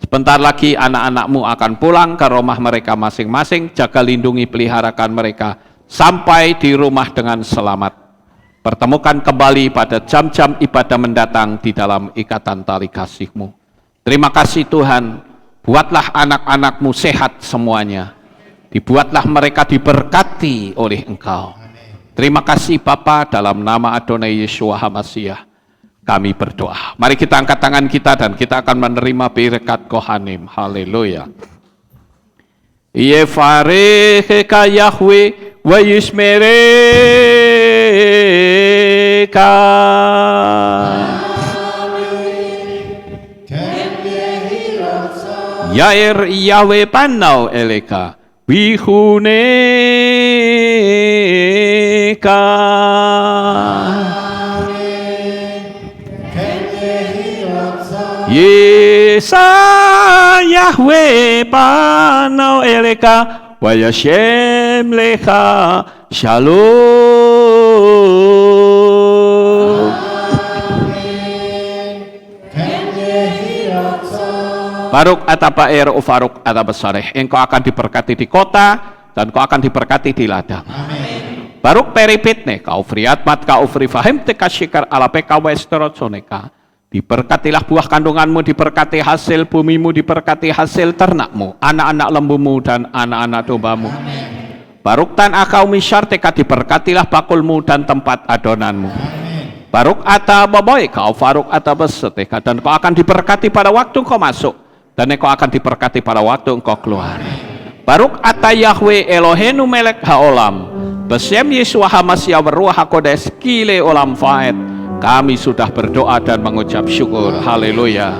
Sebentar lagi anak-anakmu akan pulang ke rumah mereka masing-masing. Jaga, lindungi, peliharakan mereka sampai di rumah dengan selamat. Pertemukan kembali pada jam-jam ibadah mendatang di dalam ikatan tali kasih-Mu. Terima kasih Tuhan, buatlah anak-anak-Mu sehat semuanya. Dibuatlah mereka diberkati oleh Engkau. Terima kasih Bapa, dalam nama Adonai Yeshua HaMashiach kami berdoa. Mari kita angkat tangan kita dan kita akan menerima berkat Kohanim. Haleluya. Yevarecheka Yahweh wa yishmereka. Yair Yahweh panau eleka wihuneka. Yesa Yahweh panau eleka wa yashem lecha shalom. Baruk atapa er ufaruk atabasareh. Engkau akan diberkati di kota dan kau akan diberkati di ladang. Amin. Baruk peripitne kau friatmat kau frifahim tekashikar alapeka westerotsoneka. Diberkatilah buah kandunganmu, diberkati hasil bumimu, diberkati hasil ternakmu, anak-anak lembumu dan anak-anak dombamu. Baruk tan akau misyarteka, diberkatilah bakulmu dan tempat adonanmu. Amin. Baruk ata baboy kau faruk ata beseteka, dan kau akan diberkati pada waktu kau masuk, dan kau akan diberkati pada waktu engkau keluar. Baruk ata Yahweh Elohenu melek haolam, besem Yeshua HaMashiach beruah hakodes kile olam faed. Kami sudah berdoa dan mengucap syukur. Haleluya.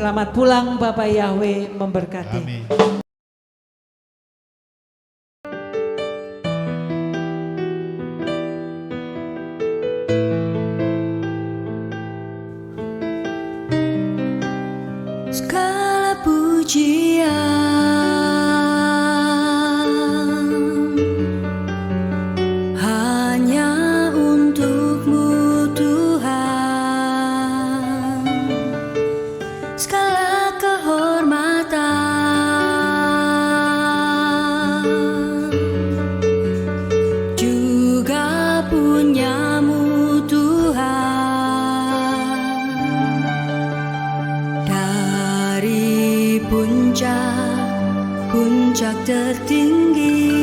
Selamat pulang, Bapak Yahweh memberkati. Amin. tertinggi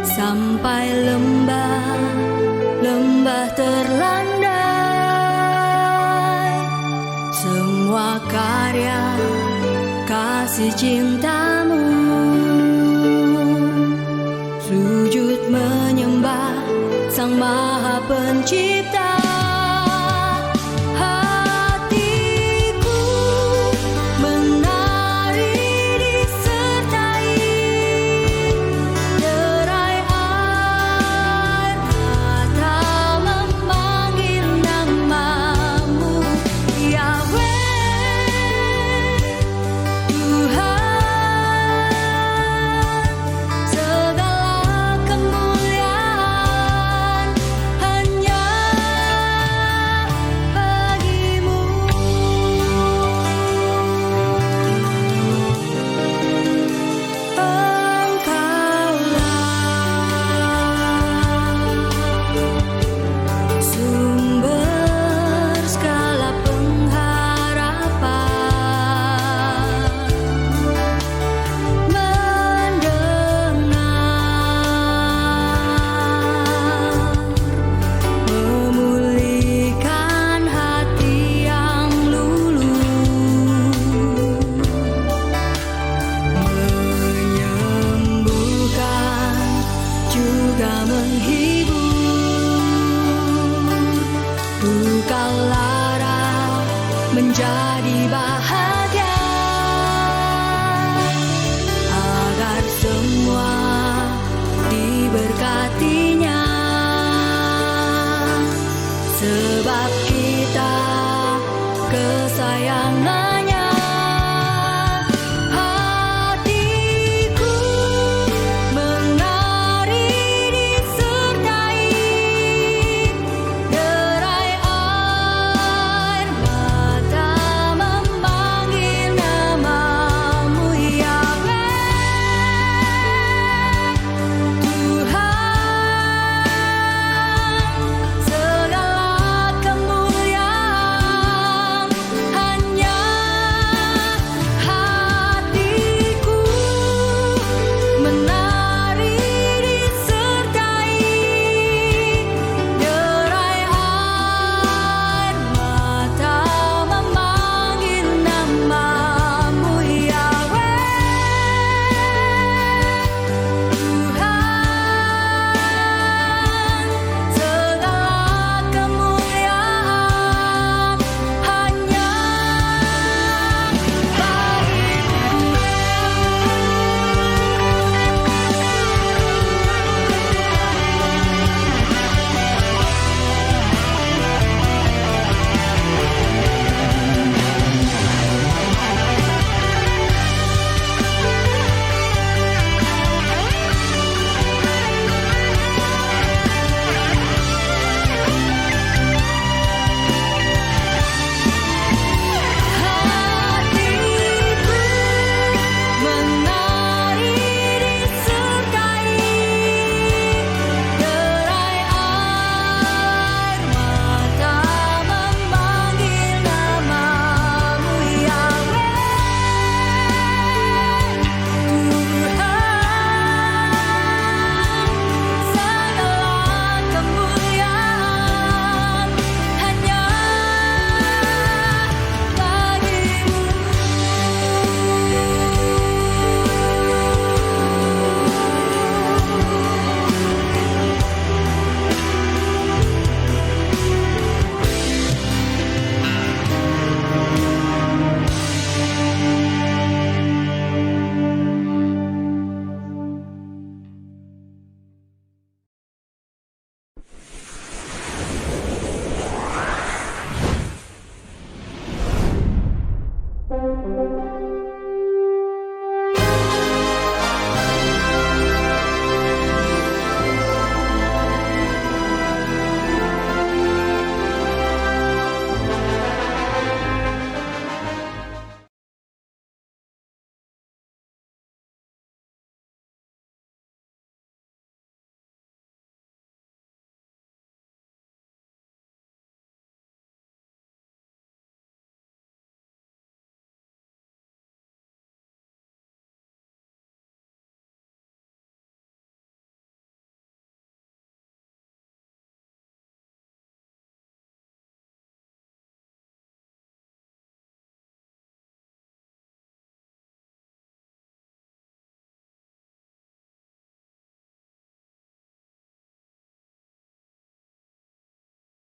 sampai lembah terlandai. Semua karya kasih cintamu, sujud menyembah Sang Maha Pencipta.